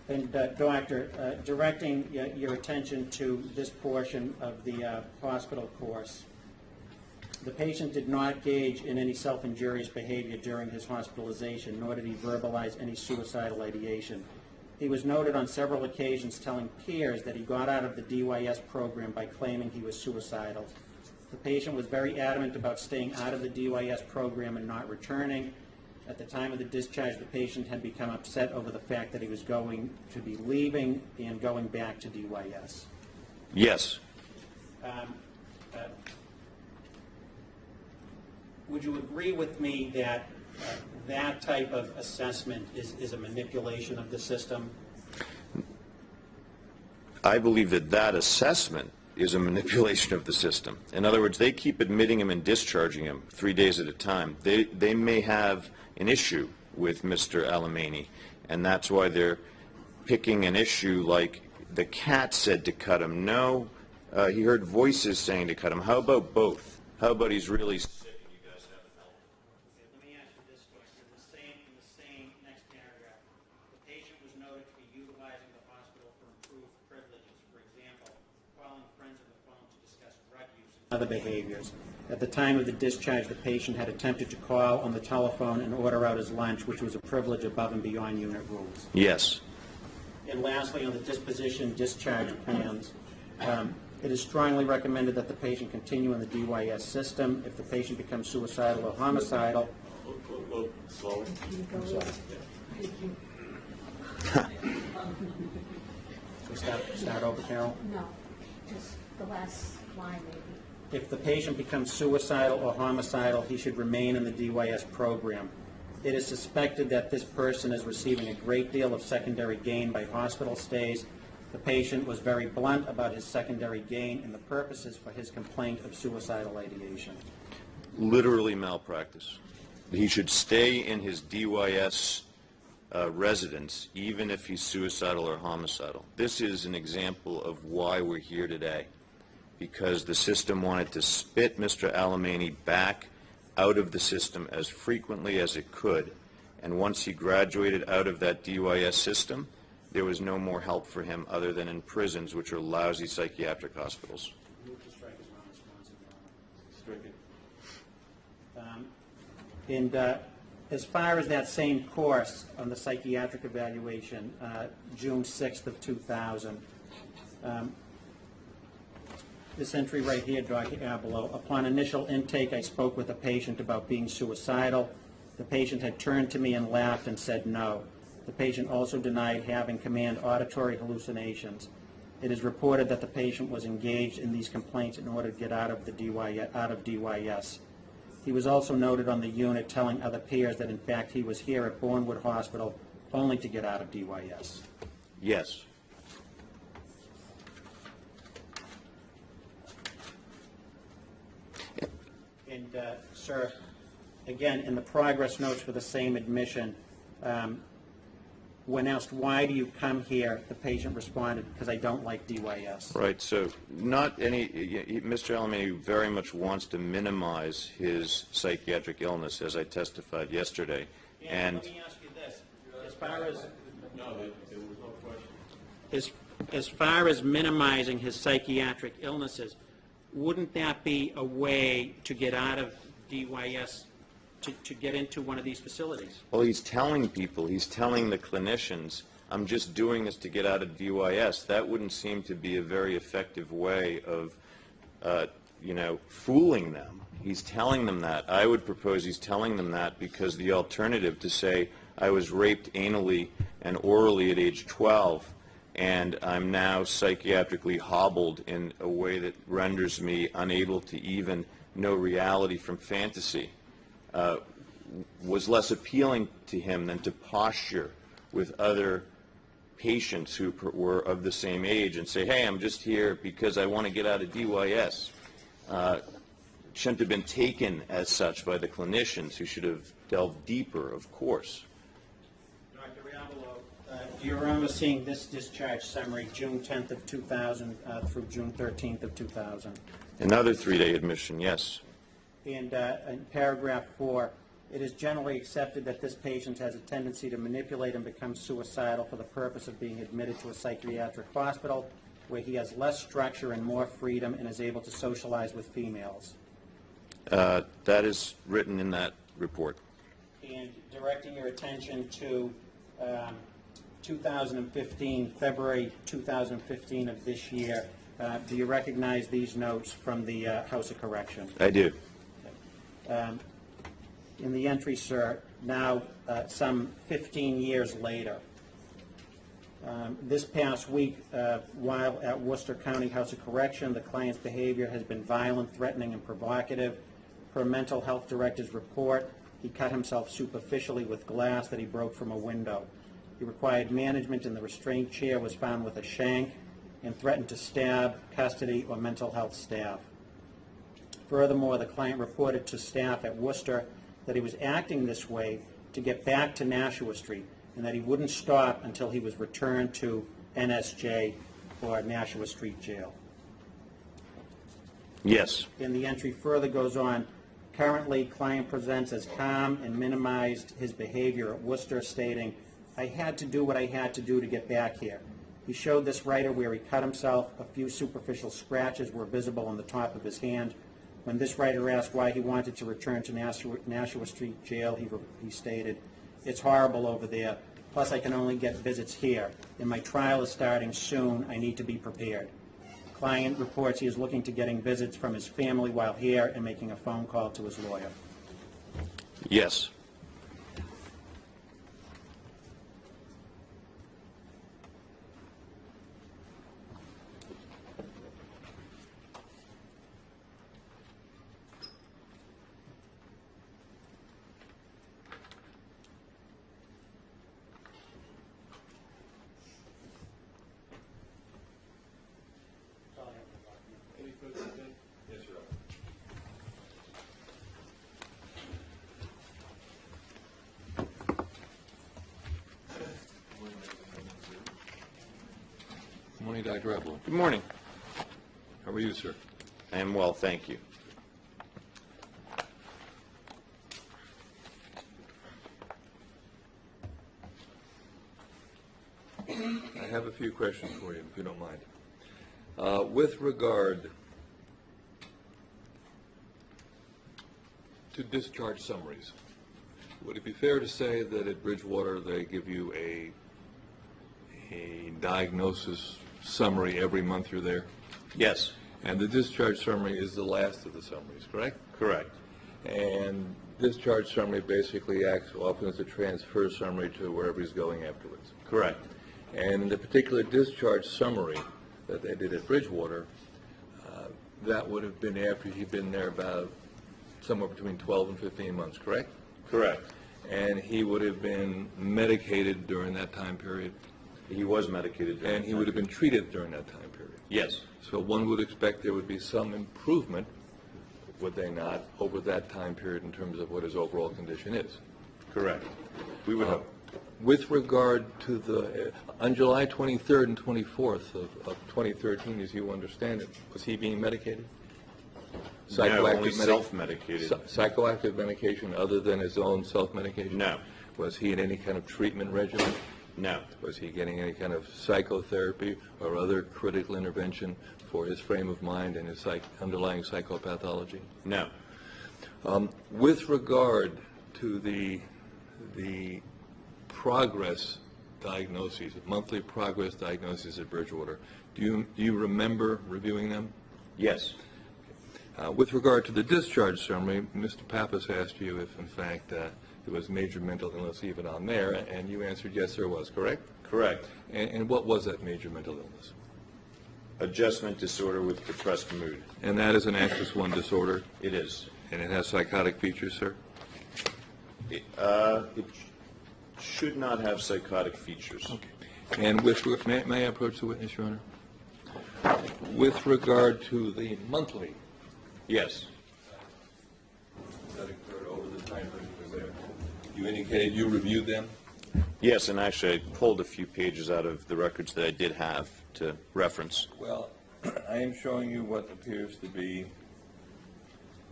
And Doctor, directing your attention to this portion of the hospital course, the patient did not engage in any self-injurious behavior during his hospitalization, nor did he verbalize any suicidal ideation. He was noted on several occasions telling peers that he got out of the DYS program by claiming he was suicidal. The patient was very adamant about staying out of the DYS program and not returning. At the time of the discharge, the patient had become upset over the fact that he was going to be leaving and going back to DYS. Yes. Would you agree with me that that type of assessment is a manipulation of the system? I believe that that assessment is a manipulation of the system. In other words, they keep admitting him and discharging him 3 days at a time. They may have an issue with Mr. Alemany, and that's why they're picking an issue like the cat said to cut him. No, he heard voices saying to cut him. How about both? How about he's really sick and you guys haven't helped him? Let me ask you this question. In the same next paragraph, the patient was noted to be utilizing the hospital for improved privileges. For example, calling friends on the phone to discuss drug use and other behaviors. At the time of the discharge, the patient had attempted to call on the telephone and order out his lunch, which was a privilege above and beyond unit rules. Yes. And lastly, on the disposition discharge plans, it is strongly recommended that the patient continue in the DYS system. If the patient becomes suicidal or homicidal, Slowly. I'm sorry. Start over, Carol. No, just the last line maybe. If the patient becomes suicidal or homicidal, he should remain in the DYS program. It is suspected that this person is receiving a great deal of secondary gain by hospital stays. The patient was very blunt about his secondary gain and the purposes for his complaint of suicidal ideation. Literally malpractice. He should stay in his DYS residence even if he's suicidal or homicidal. This is an example of why we're here today, because the system wanted to spit Mr. Alemany back out of the system as frequently as it could. And once he graduated out of that DYS system, there was no more help for him other than in prisons, which are lousy psychiatric hospitals. Move to strike as non-responsive, Your Honor. Stricken. And as far as that same course on the psychiatric evaluation, June 6th of 2000, this entry right here, Dr. Abelo, upon initial intake, I spoke with a patient about being suicidal. The patient had turned to me and laughed and said no. The patient also denied having command auditory hallucinations. It is reported that the patient was engaged in these complaints in order to get out of DYS. He was also noted on the unit telling other peers that in fact he was here at Bournewood Hospital only to get out of DYS. Yes. And, sir, again, in the progress notes for the same admission, when asked, why do you come here, the patient responded, because I don't like DYS. Right, so not any, Mr. Alemany very much wants to minimize his psychiatric illness, as I testified yesterday. And let me ask you this, as far as... No, there was no question. As far as minimizing his psychiatric illnesses, wouldn't that be a way to get out of DYS, to get into one of these facilities? well, he's telling people, he's telling the clinicians, I'm just doing this to get out of DYS. That wouldn't seem to be a very effective way of, fooling them. He's telling them that. I would propose he's telling them that because the alternative to say, I was raped anally and orally at age 12, and I'm now psychiatrically hobbled in a way that renders me unable to even know reality from fantasy, was less appealing to him than to posture with other patients who were of the same age and say, hey, I'm just here because I want to get out of DYS. Shouldn't have been taken as such by the clinicians, who should have delved deeper, of course. Dr. Riavolo, do you remember seeing this discharge summary, June 10th of 2000 through June 13th of 2000? Another 3-day admission, yes. And in paragraph 4, it is generally accepted that this patient has a tendency to manipulate and become suicidal for the purpose of being admitted to a psychiatric hospital where he has less structure and more freedom and is able to socialize with females. That is written in that report. And directing your attention to 2015, February 2015 of this year, do you recognize these notes from the House of Correction? I do. In the entry, sir, now some 15 years later, this past week, while at Worcester County House of Correction, the client's behavior has been violent, threatening, and provocative. Per mental health director's report, he cut himself superficially with glass that he broke from a window. He required management in the restraint chair, was found with a shank, and threatened to stab custody or mental health staff. Furthermore, the client reported to staff at Worcester that he was acting this way to get back to Nashua Street and that he wouldn't stop until he was returned to NSJ or Nashua Street Jail. Yes. And the entry further goes on. Currently, client presents as calm and minimized his behavior at Worcester, stating, I had to do what I had to do to get back here. He showed this writer where he cut himself. A few superficial scratches were visible on the top of his hand. When this writer asked why he wanted to return to Nashua Street Jail, he stated, it's horrible over there, plus I can only get visits here, and my trial is starting soon. I need to be prepared. Client reports he is looking to getting visits from his family while here and making a phone call to his lawyer. Yes. Any further comment? Yes, Your Honor. Good morning, Dr. Alemany. Good morning. How are you, sir? I am well, thank you. I have a few questions for you, if you don't mind. With regard to discharge summaries, would it be fair to say that at Bridgewater they give you a diagnosis summary every month you're there? Yes. And the discharge summary is the last of the summaries, correct? Correct. And discharge summary basically acts often as a transfer summary to wherever he's going afterwards. Correct. And in the particular discharge summary, that they did at Bridgewater, that would have been after he'd been there about somewhere between 12 and 15 months, correct? Correct. And he would have been medicated during that time period, He was medicated. during and he that would have time been treated during that time period. Yes. So one would expect there would be some improvement, would they not, over that time period in terms of what his overall condition is. Correct. We would hope. With regard to the, on July 23rd and 24th of 2013, as you understand it, was he being medicated? No, only medi- self-medicated. Psychoactive medication other than his own self-medication? No. Was he in any kind of treatment regimen? No. Was he getting any kind of psychotherapy or other critical intervention for his frame of mind and his underlying psychopathology? No. With regard to the progress diagnoses, monthly progress diagnoses at Bridgewater, do you remember reviewing them? Yes. With regard to the discharge summary, Mr. Pappas asked you if, in fact, there was major mental illness even on there, and you answered yes, there was, correct? Correct. And what was that major mental illness? Adjustment disorder with depressed mood. And that is an Axis I disorder, It is. and it has psychotic features, sir? It should not have psychotic features. And may I approach the witness, Your Honor? With regard to the monthly, Yes. that occurred over the time frame you were there, you indicated you reviewed them? Yes, and actually I pulled a few pages out of the records that I did have to reference. Well, I am showing you what appears to be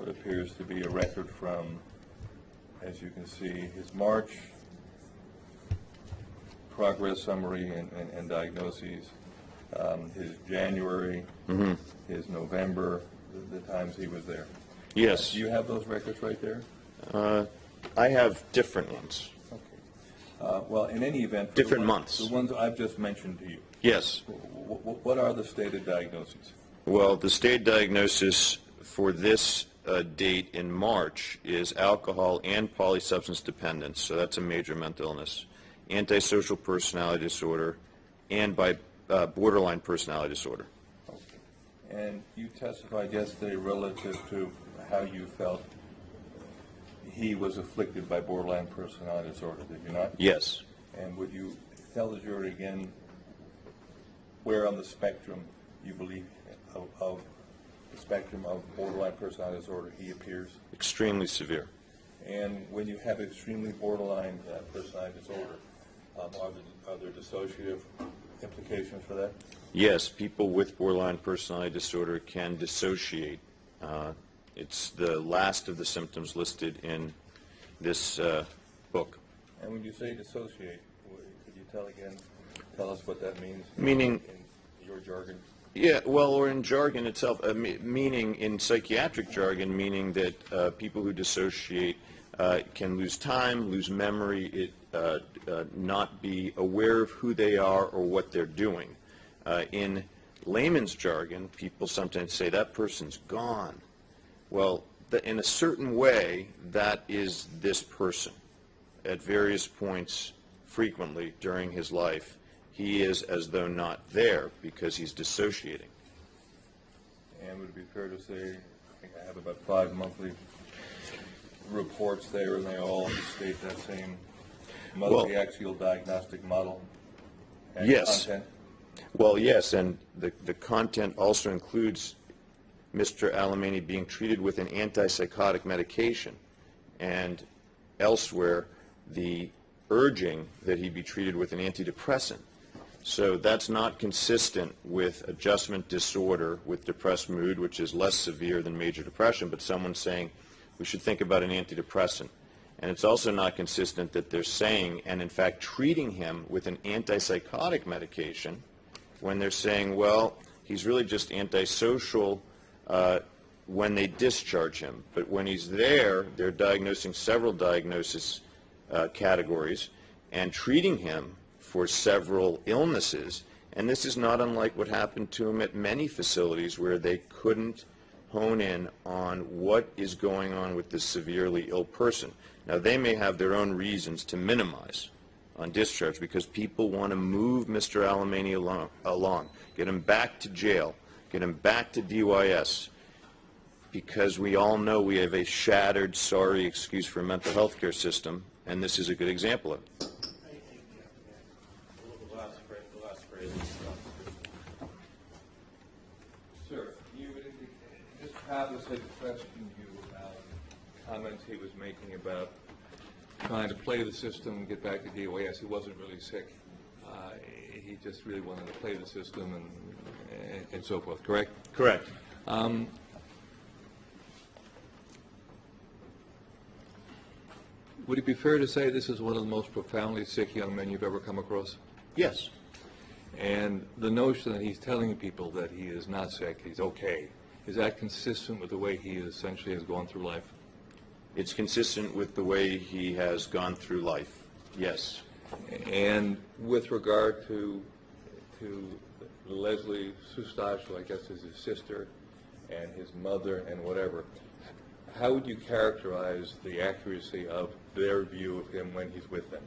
a record from, as you can see, his March progress summary and diagnoses, his January, his November, the times he was there. Yes. Do you have those records right there? I have different ones. Okay. Well, in any event, for Different the months. The ones I've just mentioned to you. Yes. What are the stated diagnoses? Well, the state diagnosis for this date in March is alcohol and polysubstance dependence, so that's a major mental illness, antisocial personality disorder, and borderline personality disorder. Okay. And you testified yesterday relative to how you felt he was afflicted by borderline personality disorder, did you not? Yes. And would you tell the jury again where on the spectrum you believe of the spectrum of borderline personality disorder he appears? Extremely severe. And when you have extremely borderline personality disorder, are there dissociative implications for that? Yes, people with borderline personality disorder can dissociate. It's the last of the symptoms listed in this book. And when you say dissociate, could you tell us what that means? Meaning- in your jargon? Yeah, well, or in jargon itself, meaning in psychiatric jargon, meaning that people who dissociate can lose time, lose memory, not be aware of who they are or what they're doing. In layman's jargon, people sometimes say, that person's gone. Well, in a certain way, that is this person. At various points, frequently during his life, he is as though not there because he's dissociating. And would it be fair to say, I think I have about 5 monthly reports there, and they all state that same multi-axial diagnostic model and Yes. content? Well, yes, and the content also includes Mr. Alemany being treated with an antipsychotic medication, and elsewhere the urging that he be treated with an antidepressant. So that's not consistent with adjustment disorder with depressed mood, which is less severe than major depression, but someone saying we should think about an antidepressant. And it's also not consistent that they're saying, and in fact treating him with an antipsychotic medication, when they're saying, well, he's really just antisocial when they discharge him. But when he's there, they're diagnosing several diagnosis categories and treating him for several illnesses. And this is not unlike what happened to him at many facilities where they couldn't hone in on what is going on with this severely ill person. Now, they may have their own reasons to minimize on discharge because people want to move Mr. Alemany along, get him back to jail, get him back to DYS, because we all know we have a shattered, sorry excuse for a mental health care system, and this is a good example of it. The last phrase is Sir, you would indicate, Mr. Pavlis had questioned you about comments he was making about trying to play the system and get back to DOAS. He wasn't really sick. He just really wanted to play the system and so forth, correct? Correct. Would it be fair to say this is one of the most profoundly sick young men you've ever come across? Yes. And the notion that he's telling people that he is not sick, he's okay, is that consistent with the way he essentially has gone through life? It's consistent with the way he has gone through life, yes. And with regard to Leslie Sustache, who I guess is his sister, and his mother and whatever, how would you characterize the accuracy of their view of him when he's with them?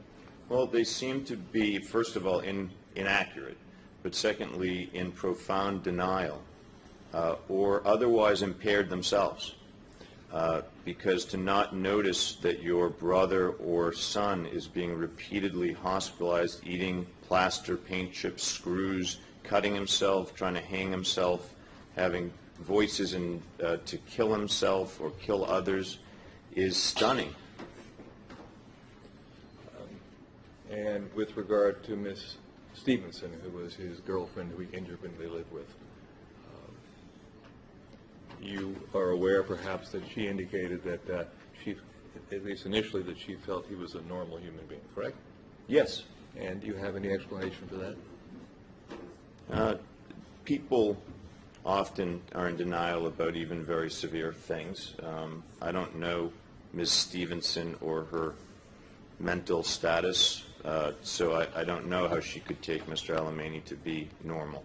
Well, they seem to be, first of all, inaccurate, but secondly, in profound denial, or otherwise impaired themselves. Because to not notice that your brother or son is being repeatedly hospitalized, eating plaster, paint chips, screws, cutting himself, trying to hang himself, having voices to kill himself or kill others is stunning. And with regard to Miss Stevenson, who was his girlfriend who he intermittently lived with, you are aware perhaps that she indicated that she, at least initially, that she felt he was a normal human being, correct? Yes. And do you have any explanation for that? People often are in denial about even very severe things. I don't know Ms. Stevenson or her mental status, so I don't know how she could take Mr. Alemany to be normal.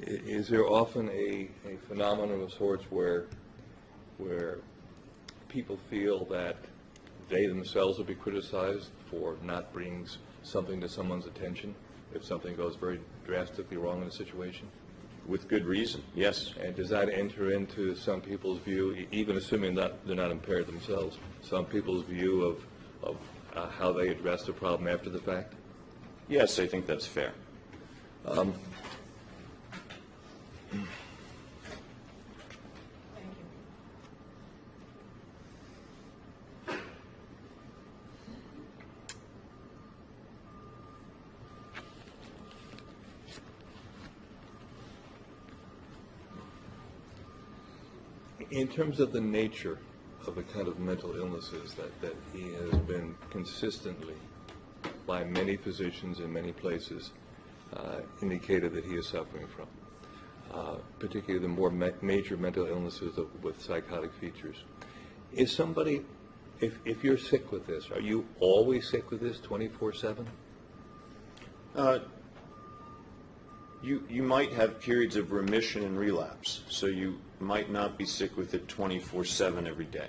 Is there often a phenomenon of sorts where people feel that they themselves will be criticized for not bringing something to someone's attention if something goes very drastically wrong in a situation? With good reason, yes. And does that enter into some people's view, even assuming that they're not impaired themselves, some people's view of how they address the problem after the fact? Yes, I think that's fair. In terms of the nature of the kind of mental illnesses that he has been consistently, by many physicians in many places, indicated that he is suffering from, particularly the more major mental illnesses with psychotic features. Is somebody, if you're sick with this, are you always sick with this 24/7? You might have periods of remission and relapse, so you might not be sick with it 24/7 every day.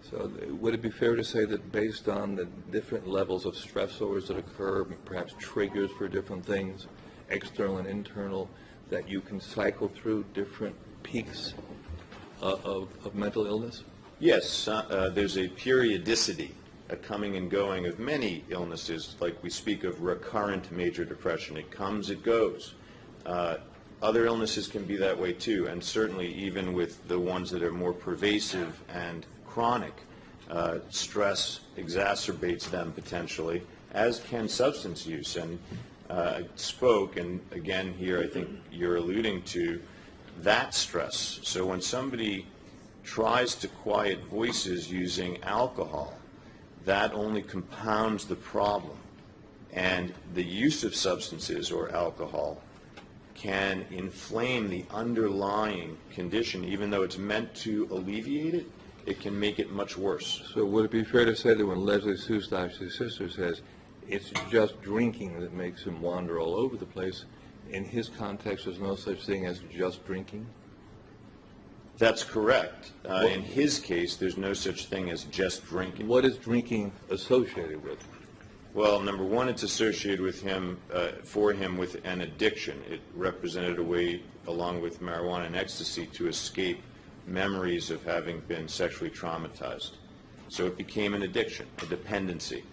So would it be fair to say that based on the different levels of stressors that occur, perhaps triggers for different things, external and internal, that you can cycle through different peaks of mental illness? Yes, there's a periodicity, a coming and going of many illnesses, like we speak of recurrent major depression. It comes, it goes. Other illnesses can be that way too, and certainly even with the ones that are more pervasive and chronic, stress exacerbates them potentially, as can substance use. And I spoke, and again here I think you're alluding to that stress. So when somebody tries to quiet voices using alcohol, that only compounds the problem. And the use of substances or alcohol can inflame the underlying condition. Even though it's meant to alleviate it, it can make it much worse. So would it be fair to say that when Leslie Sustache's sister says it's just drinking that makes him wander all over the place, in his context there's no such thing as just drinking? That's correct. In his case, there's no such thing as just drinking. What is drinking associated with? Well, number one, it's associated with him, for him with an addiction. It represented a way, along with marijuana and ecstasy, to escape memories of having been sexually traumatized. So it became an addiction, a dependency.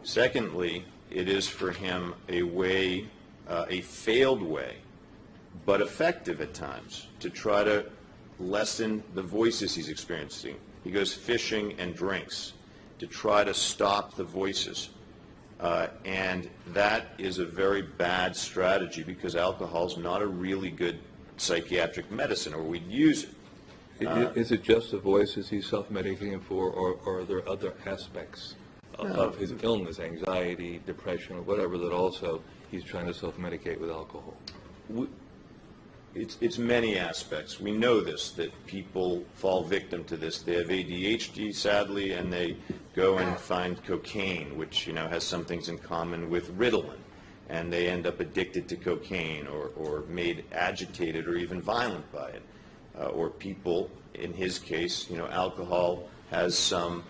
Secondly, it is for him a way, a failed way, but effective at times, to try to lessen the voices he's experiencing. He goes fishing and drinks to try to stop the voices. And that is a very bad strategy, because alcohol is not a really good psychiatric medicine, or we'd use it. Is it just the voices he's self-medicating for, or are there other aspects of his illness, anxiety, depression, or whatever, that also he's trying to self-medicate with alcohol? It's many aspects. We know this, that people fall victim to this. They have ADHD, sadly, and they go and find cocaine, which, you know, has some things in common with Ritalin, and they end up addicted to cocaine, or made agitated or even violent by it. Or people, in his case, you know, alcohol has some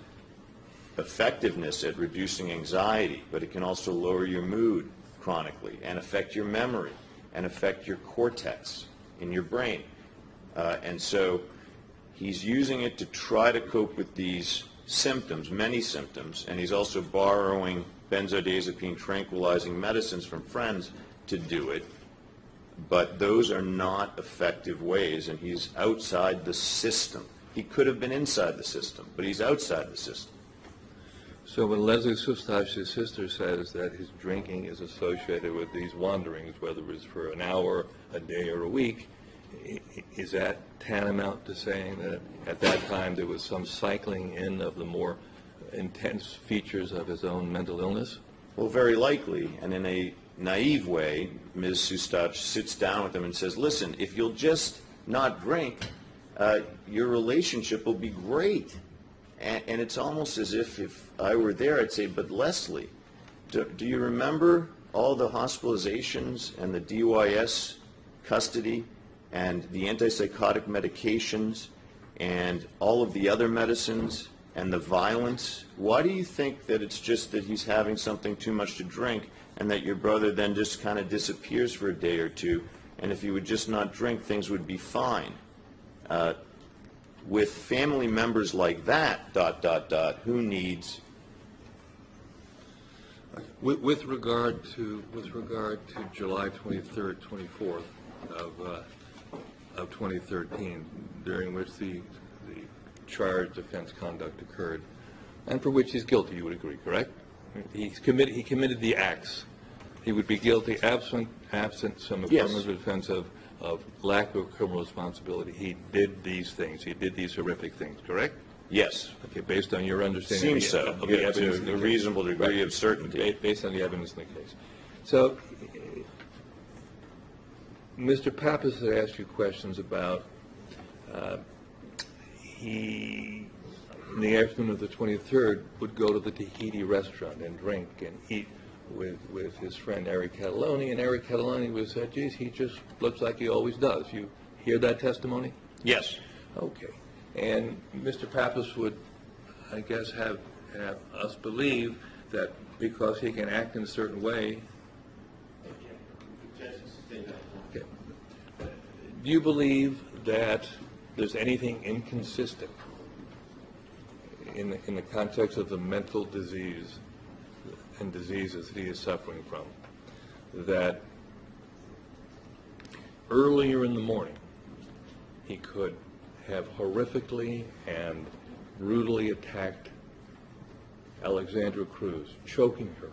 effectiveness at reducing anxiety, but it can also lower your mood chronically and affect your memory and affect your cortex in your brain. And so he's using it to try to cope with these symptoms, many symptoms, and he's also borrowing benzodiazepine tranquilizing medicines from friends to do it. But those are not effective ways, and he's outside the system. He could have been inside the system, but he's outside the system. So when Leslie Sustache, his sister, says that his drinking is associated with these wanderings, whether it's for an hour, a day, or a week, is that tantamount to saying that at that time there was some cycling in of the more intense features of his own mental illness? Well, very likely, and in a naive way, Ms. Sustache sits down with him and says, listen, if you'll just not drink, your relationship will be great. And it's almost as if I were there, I'd say, but Leslie, do you remember all the hospitalizations and the DYS custody and the antipsychotic medications and all of the other medicines and the violence? Why do you think that it's just that he's having something too much to drink, and that your brother then just kind of disappears for a day or two, and if he would just not drink, things would be fine? With family members like that, ... who needs? With regard to July 23rd, 24th of 2013, during which the charged offense conduct occurred, and for which he's guilty, you would agree, correct? He committed the acts. He would be guilty absent some affirmative defense of lack of criminal responsibility. He did these things. He did these horrific things, correct? Yes. Okay, based on your understanding Seems so. of the evidence. To a reasonable degree of certainty. Based on the evidence in the case. So, Mr. Pappas had asked you questions about he, in the afternoon of the 23rd, would go to the Tahiti restaurant and drink and eat with his friend Eric Cataloni, and Eric Cataloni was said, geez, he just looks like he always does. You hear that testimony? Yes. Okay. And Mr. Pappas would, I guess, have us believe that because he can act in a certain way. Okay. Do you believe that there's anything inconsistent in the context of the mental disease and diseases that he is suffering from, that earlier in the morning he could have horrifically and brutally attacked Alexandra Cruz, choking her,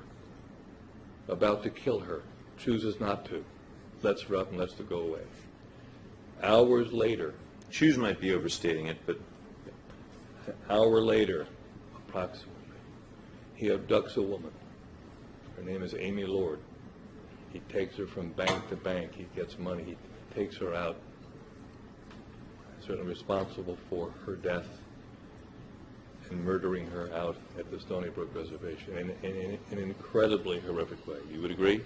about to kill her, chooses not to, lets her up and lets her go away. Hours later, Choose might be overstating it, but an hour later, approximately, he abducts a woman. Her name is Amy Lord. He takes her from bank to bank. He gets money. He takes her out, certainly responsible for her death and murdering her out at the Stony Brook Reservation in an incredibly horrific way. You would agree?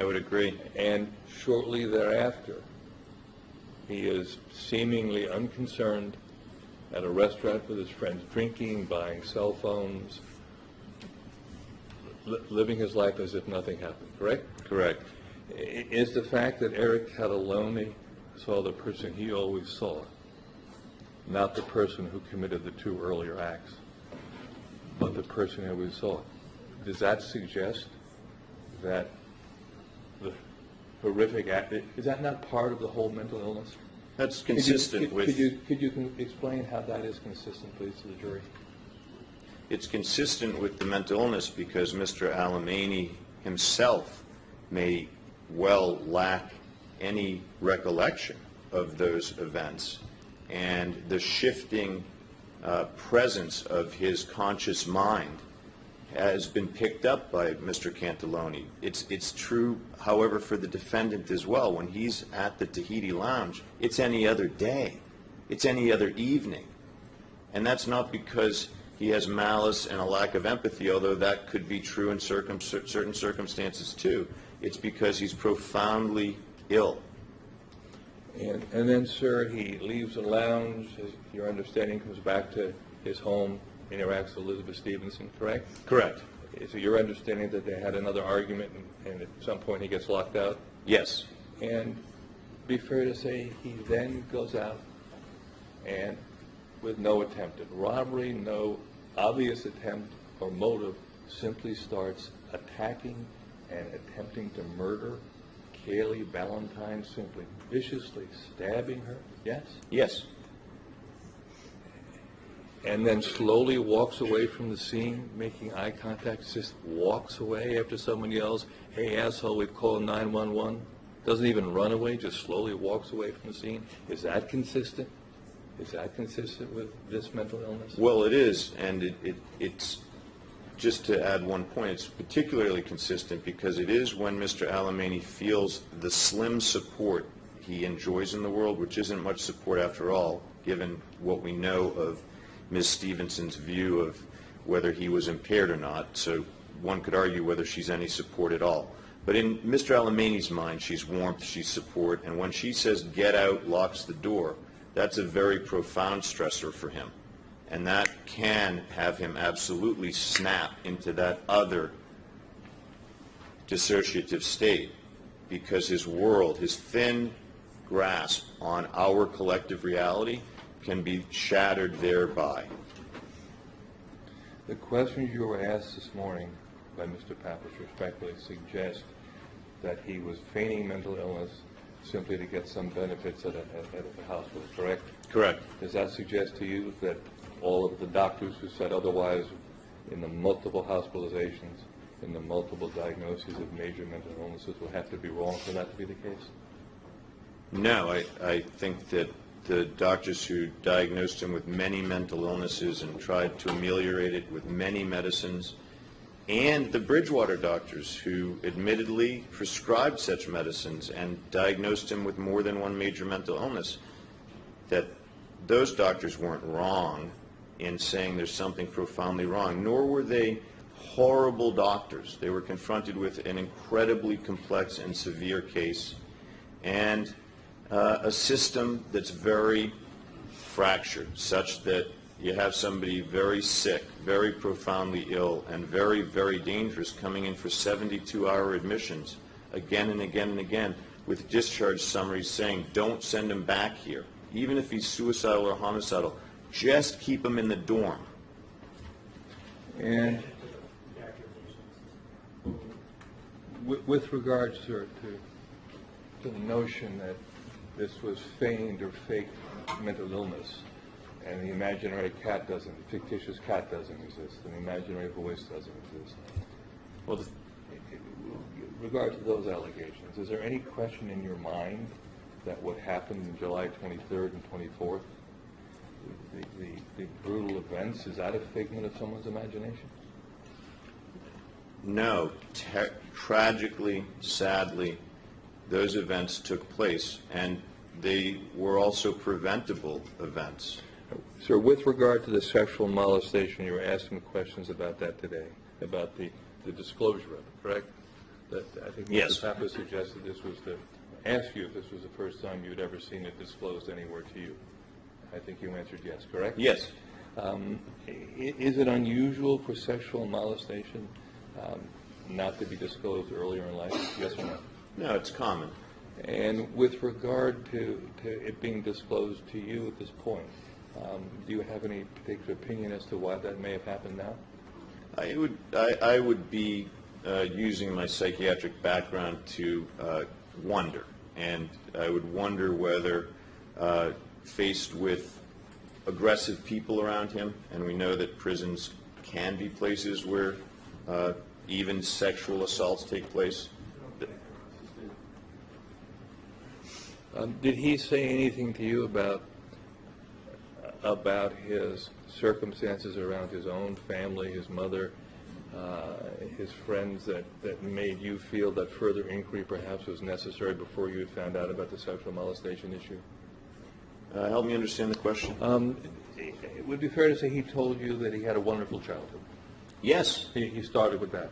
I would agree. And shortly thereafter, he is seemingly unconcerned at a restaurant with his friends, drinking, buying cell phones, living his life as if nothing happened, correct? Correct. Is the fact that Eric Alemany saw the person he always saw, not the person who committed the 2 earlier acts, but the person he always saw, does that suggest that the horrific act, is that not part of the whole mental illness? That's consistent with... Could you explain how that is consistent, please, to the jury? It's consistent with the mental illness because Mr. Alemany himself may well lack any recollection of those events, and the shifting presence of his conscious mind has been picked up by Mr. Cantalone. It's true, however, for the defendant as well. When he's at the Tahiti Lounge, it's any other day. It's any other evening. And that's not because he has malice and a lack of empathy, although that could be true in certain circumstances too. It's because he's profoundly ill. And then, sir, he leaves the lounge, your understanding comes back to his home, interacts with Elizabeth Stevenson, correct? Correct. Is it your understanding that they had another argument and at some point he gets locked out? Yes. And be fair to say he then goes out and with no attempted robbery, no obvious attempt or motive, simply starts attacking and attempting to murder Kaylee Valentine, simply viciously stabbing her, yes? Yes. And then slowly walks away from the scene, making eye contact, just walks away after someone yells, "Hey, asshole, we've called 911." Doesn't even run away, just slowly walks away from the scene. Is that consistent? Is that consistent with this mental illness? Well, it is, and it's, just to add one point, it's particularly consistent because it is when Mr. Alemany feels the slim support he enjoys in the world, which isn't much support after all, given what we know of Ms. Stevenson's view of whether he was impaired or not, so one could argue whether she's any support at all. But in Mr. Alemany's mind, she's warmth, she's support, and when she says, "Get out," locks the door, that's a very profound stressor for him. And that can have him absolutely snap into that other dissociative state because his world, his thin grasp on our collective reality can be shattered thereby. The questions you were asked this morning by Mr. Pappas respectfully suggest that he was feigning mental illness simply to get some benefits at the hospital, correct? Correct. Does that suggest to you that all of the doctors who said otherwise in the multiple hospitalizations, in the multiple diagnoses of major mental illnesses will have to be wrong for that to be the case? No, I think that the doctors who diagnosed him with many mental illnesses and tried to ameliorate it with many medicines, and the Bridgewater doctors who admittedly prescribed such medicines and diagnosed him with more than one major mental illness, that those doctors weren't wrong in saying there's something profoundly wrong, nor were they horrible doctors. They were confronted with an incredibly complex and severe case and a system that's very fractured, such that you have somebody very sick, very profoundly ill, and very, very dangerous coming in for 72-hour admissions again and again and again with discharge summaries saying, don't send him back here. Even if he's suicidal or homicidal, just keep him in the dorm. And with regards, sir, to the notion that this was feigned or fake mental illness, and the imaginary cat doesn't, the fictitious cat doesn't exist, and the imaginary voice doesn't exist. Well, with regard to those allegations, is there any question in your mind that what happened in July 23rd and 24th, the brutal events, is that a figment of someone's imagination? no, tragically, sadly, those events took place, and they were also preventable events. Sir, with regard to the sexual molestation, you were asking questions about that today, about the disclosure of it, correct? That I think Yes. Mr. Pappas suggested this was ask you if this was the first time you'd ever seen it disclosed anywhere to you. I think you answered yes, correct? Yes. Is it unusual for sexual molestation not to be disclosed earlier in life? Yes or no? No, it's common. And with regard to it being disclosed to you at this point, do you have any particular opinion as to why that may have happened now? I would be using my psychiatric background to wonder, and I would wonder whether, faced with aggressive people around him, and we know that prisons can be places where even sexual assaults take place. Did he say anything to you about his circumstances around his own family, his mother, his friends, that made you feel that further inquiry perhaps was necessary before you had found out about the sexual molestation issue? Help me understand the question. It would be fair to say he told you that he had a wonderful childhood. Yes. He started with that.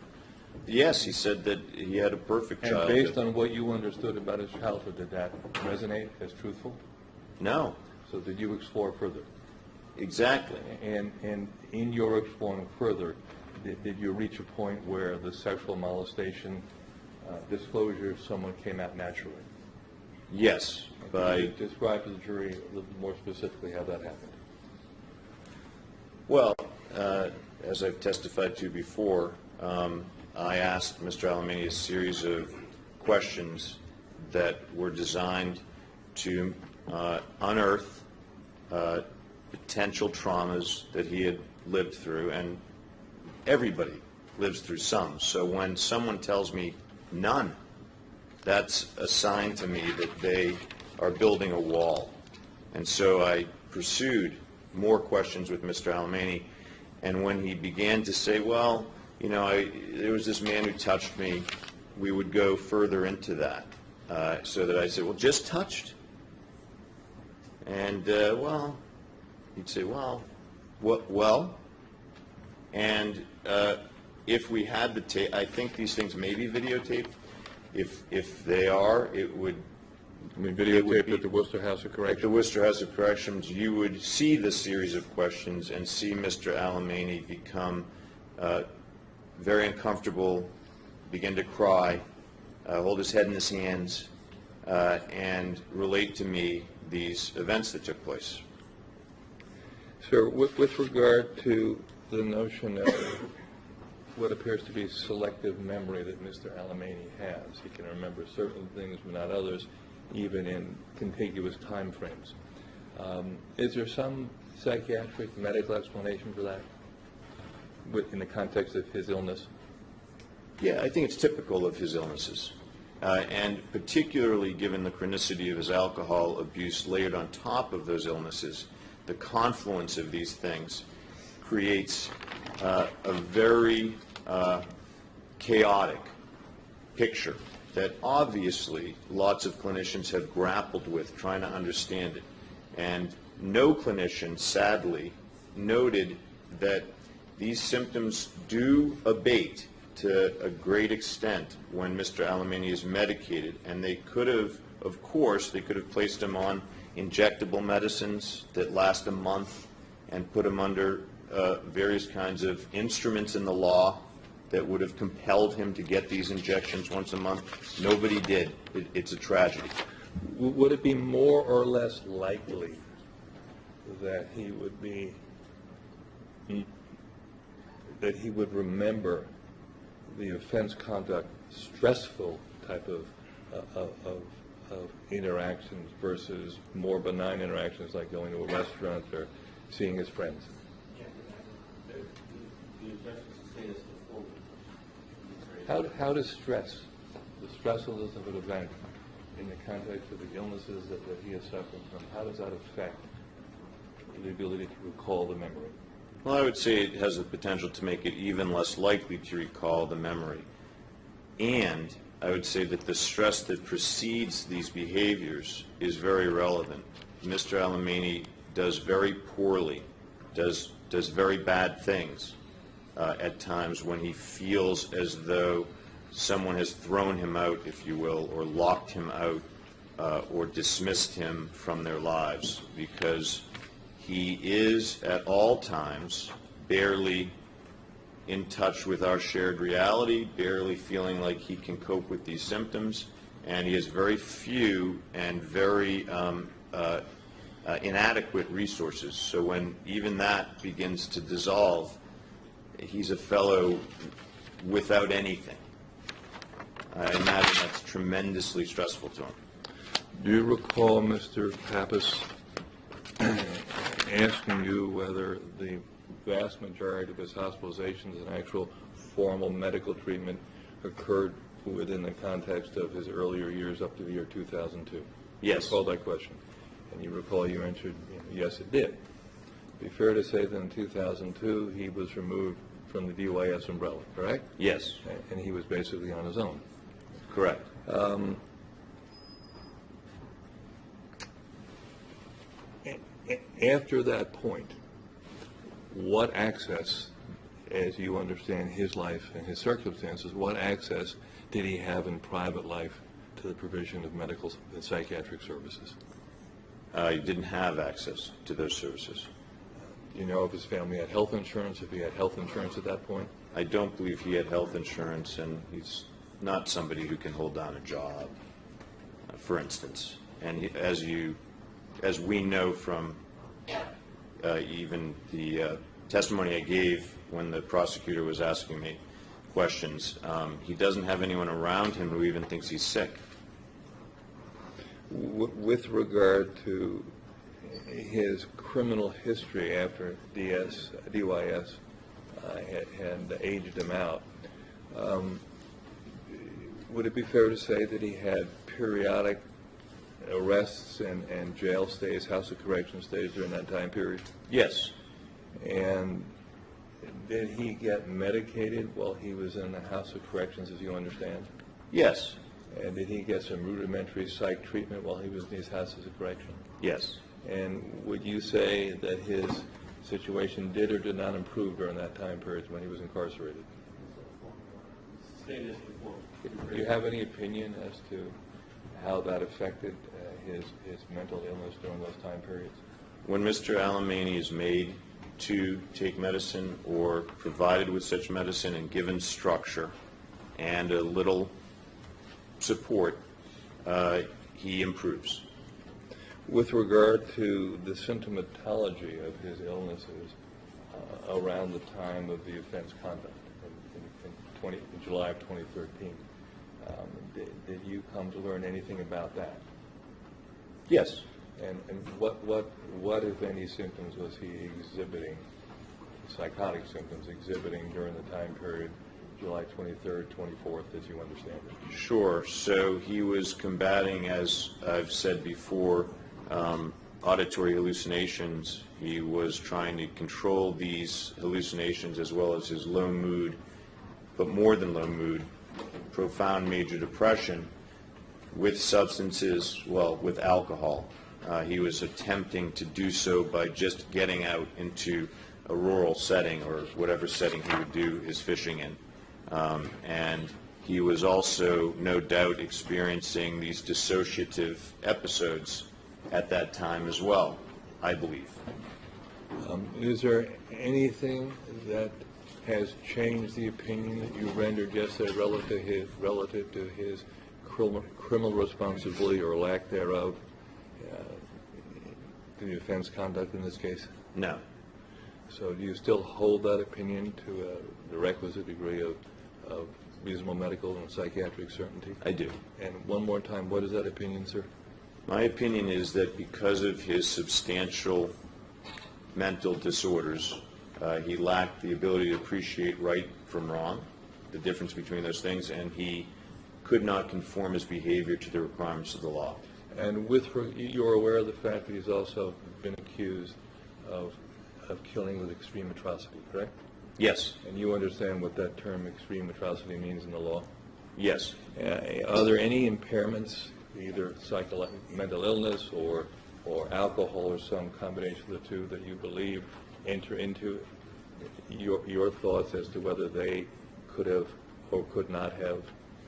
Yes, he said that he had a perfect And childhood. based on what you understood about his childhood, did that resonate as truthful? No. So did you explore further? Exactly. And in your exploring further, did you reach a point where the sexual molestation disclosure of someone came out naturally? Yes. Can you describe to the jury a little more specifically how that happened? Well, as I've testified to before, I asked Mr. Alemany a series of questions that were designed to unearth potential traumas that he had lived through, and everybody lives through some. So when someone tells me none, that's a sign to me that they are building a wall. And so I pursued more questions with Mr. Alemany, and when he began to say, well, you know, there was this man who touched me, we would go further into that. So that I said, well, just touched? And, well, he'd say, well, what, well? And if we had the tape, I think these things may be videotaped. If they are, it would... I mean, videotaped at the Worcester House of At Correction? the Worcester House of Corrections, you would see the series of questions and see Mr. Alemany become very uncomfortable, begin to cry, hold his head in his hands, and relate to me these events that took place. Sir, with regard to the notion of what appears to be selective memory that Mr. Alemany has, he can remember certain things but not others, even in contiguous time frames. Is there some psychiatric medical explanation for that in the context of his illness? Yeah, I think it's typical of his illnesses, and particularly given the chronicity of his alcohol abuse layered on top of those illnesses, the confluence of these things creates a very chaotic picture that obviously lots of clinicians have grappled with trying to understand it. And no clinician, sadly, noted that these symptoms do abate to a great extent when Mr. Alemany is medicated, and they could have, of course, they could have placed him on injectable medicines that last a month and put him under various kinds of instruments in the law that would have compelled him to get these injections once a month. Nobody did. It's a tragedy. Would it be more or less likely that he would remember the offense conduct stressful type of interactions versus more benign interactions like going to a restaurant or seeing his friends? How does stress, the stressfulness of an event in the context of the illnesses that he is suffering from, how does that affect the ability to recall the memory? Well, I would say it has the potential to make it even less likely to recall the memory. And I would say that the stress that precedes these behaviors is very relevant. Mr. Alemany does very poorly, does very bad things at times when he feels as though someone has thrown him out, if you will, or locked him out or dismissed him from their lives, because he is at all times barely in touch with our shared reality, barely feeling like he can cope with these symptoms, and he has very few and very inadequate resources. So when even that begins to dissolve, he's a fellow without anything. I imagine that's tremendously stressful to him. Do you recall Mr. Pappas asking you whether the vast majority of his hospitalizations and actual formal medical treatment occurred within the context of his earlier years up to the year 2002? Yes. You recall that question? And you recall you answered, yes, it did. Be fair to say that in 2002 he was removed from the DYS umbrella, correct? Yes. And he was basically on his own. Correct. After that point, what access, as you understand his life and his circumstances, what access did he have in private life to the provision of medical and psychiatric services? He didn't have access to those services. Do you know if his family had health insurance, if he had health insurance at that point? I don't believe he had health insurance, and he's not somebody who can hold down a job, for instance. And as we know from even the testimony I gave when the prosecutor was asking me questions, he doesn't have anyone around him who even thinks he's sick. With regard to his criminal history after DYS had aged him out, would it be fair to say that he had periodic arrests and jail stays, house of correction stays during that time period? Yes. And did he get medicated while he was in the house of corrections, as you understand? Yes. And did he get some rudimentary psych treatment while he was in these houses of correction? Yes. And would you say that his situation did or did not improve during that time period when he was incarcerated? Do you have any opinion as to how that affected his mental illness during those time periods? When Mr. Alemany is made to take medicine or provided with such medicine and given structure and a little support, he improves. With regard to the symptomatology of his illnesses around the time of the offense conduct in July of 2013, did you come to learn anything about that? Yes. And what, if any, symptoms was he exhibiting, psychotic symptoms exhibiting during the time period, July 23rd, 24th, as you understand it? Sure. So he was combating, as I've said before, auditory hallucinations. He was trying to control these hallucinations as well as his low mood, but more than low mood, profound major depression with substances, well, with alcohol. He was attempting to do so by just getting out into a rural setting or whatever setting he would do his fishing in. And he was also, no doubt, experiencing these dissociative episodes at that time as well, I believe. Is there anything that has changed the opinion that you rendered yesterday relative to his criminal responsibility or lack thereof to the offense conduct in this case? No. So do you still hold that opinion to the requisite degree of reasonable medical and psychiatric certainty? I do. And one more time, what is that opinion, sir? My opinion is that because of his substantial mental disorders, he lacked the ability to appreciate right from wrong, the difference between those things, and he could not conform his behavior to the requirements of the law. And you're aware of the fact that he's also been accused of killing with extreme atrocity, correct? Yes. And you understand what that term extreme atrocity means in the law? Yes. Are there any impairments, either mental illness or alcohol or some combination of the two, that you believe enter into your thoughts as to whether they could have or could not have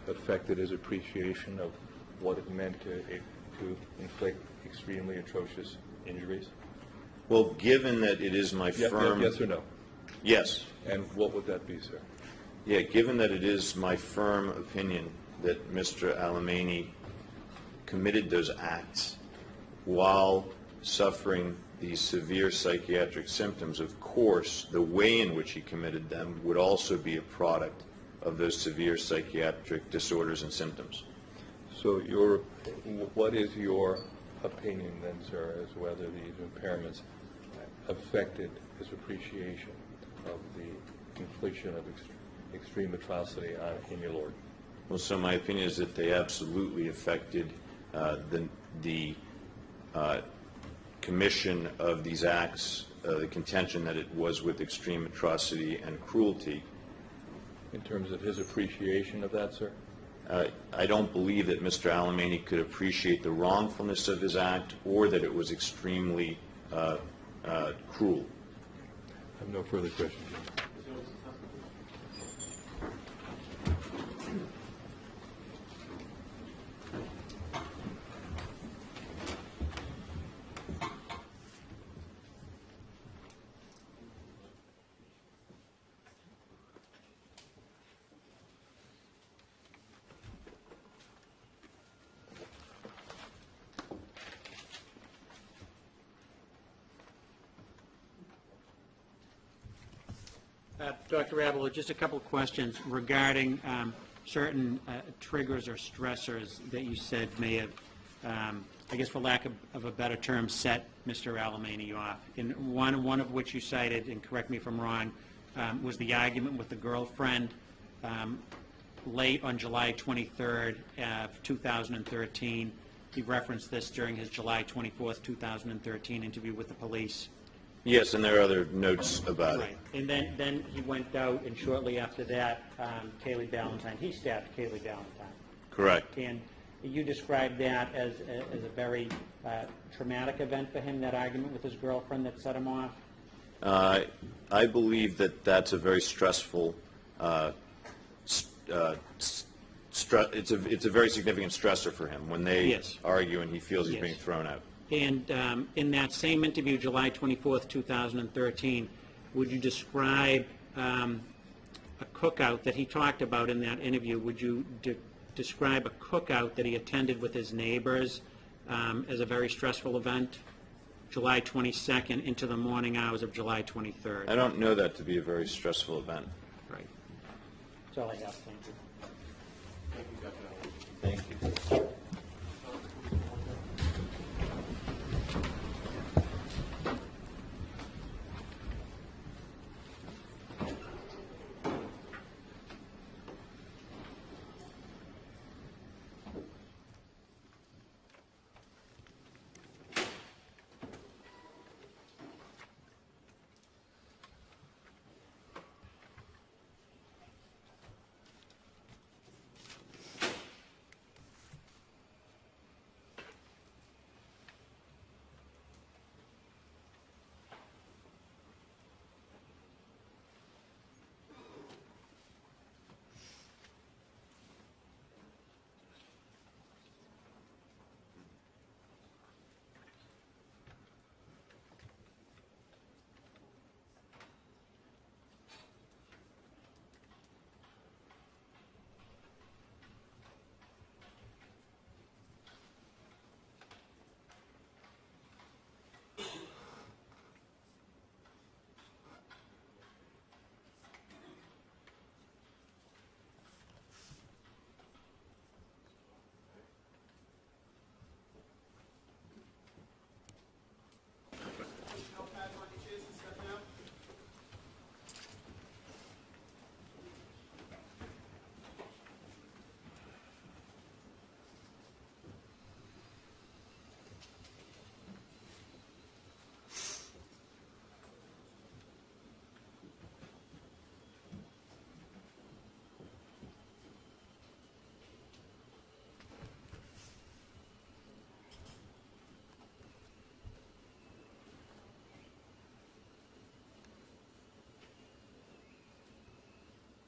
affected his appreciation of what it meant to inflict extremely atrocious injuries? Well, given that it is my firm... Yes or no? Yes. And what would that be, sir? Yeah, given that it is my firm opinion that Mr. Alemany committed those acts while suffering these severe psychiatric symptoms, of course, the way in which he committed them would also be a product of those severe psychiatric disorders and symptoms. So what is your opinion then, sir, as to whether these impairments affected his appreciation of the infliction of extreme atrocity on Amy Lord? Well, so my opinion is that they absolutely affected the commission of these acts, the contention that it was with extreme atrocity and cruelty. In terms of his appreciation of that, sir? I don't believe that Mr. Alemany could appreciate the wrongfulness of his act or that it was extremely cruel. I have no further questions. Dr. Abel, just a couple of questions regarding certain triggers or stressors that you said may have, I guess for lack of a better term, set Mr. Alemany off. And one of which you cited, and correct me if I'm wrong, was the argument with the girlfriend late on July 23rd of 2013. He referenced this during his July 24th, 2013 interview with the police. Yes, and there are other notes about Right. And then he went out, and shortly after that, Kaylee Ballantyne, he stabbed Kaylee Ballantyne. Correct. And you described that as a very traumatic event for him, that argument with his girlfriend that set him off? I believe that that's a very stressful, it's a very significant stressor for him when they Yes. argue and he feels he's Yes. being thrown out. And in that same interview, July 24th, 2013, would you describe a cookout that he talked about in that interview? Would you describe a cookout that he attended with his neighbors as a very stressful event? July 22nd into the morning hours of July 23rd. I don't know that to be a very stressful event. Right. That's all I have. Thank you. Thank you.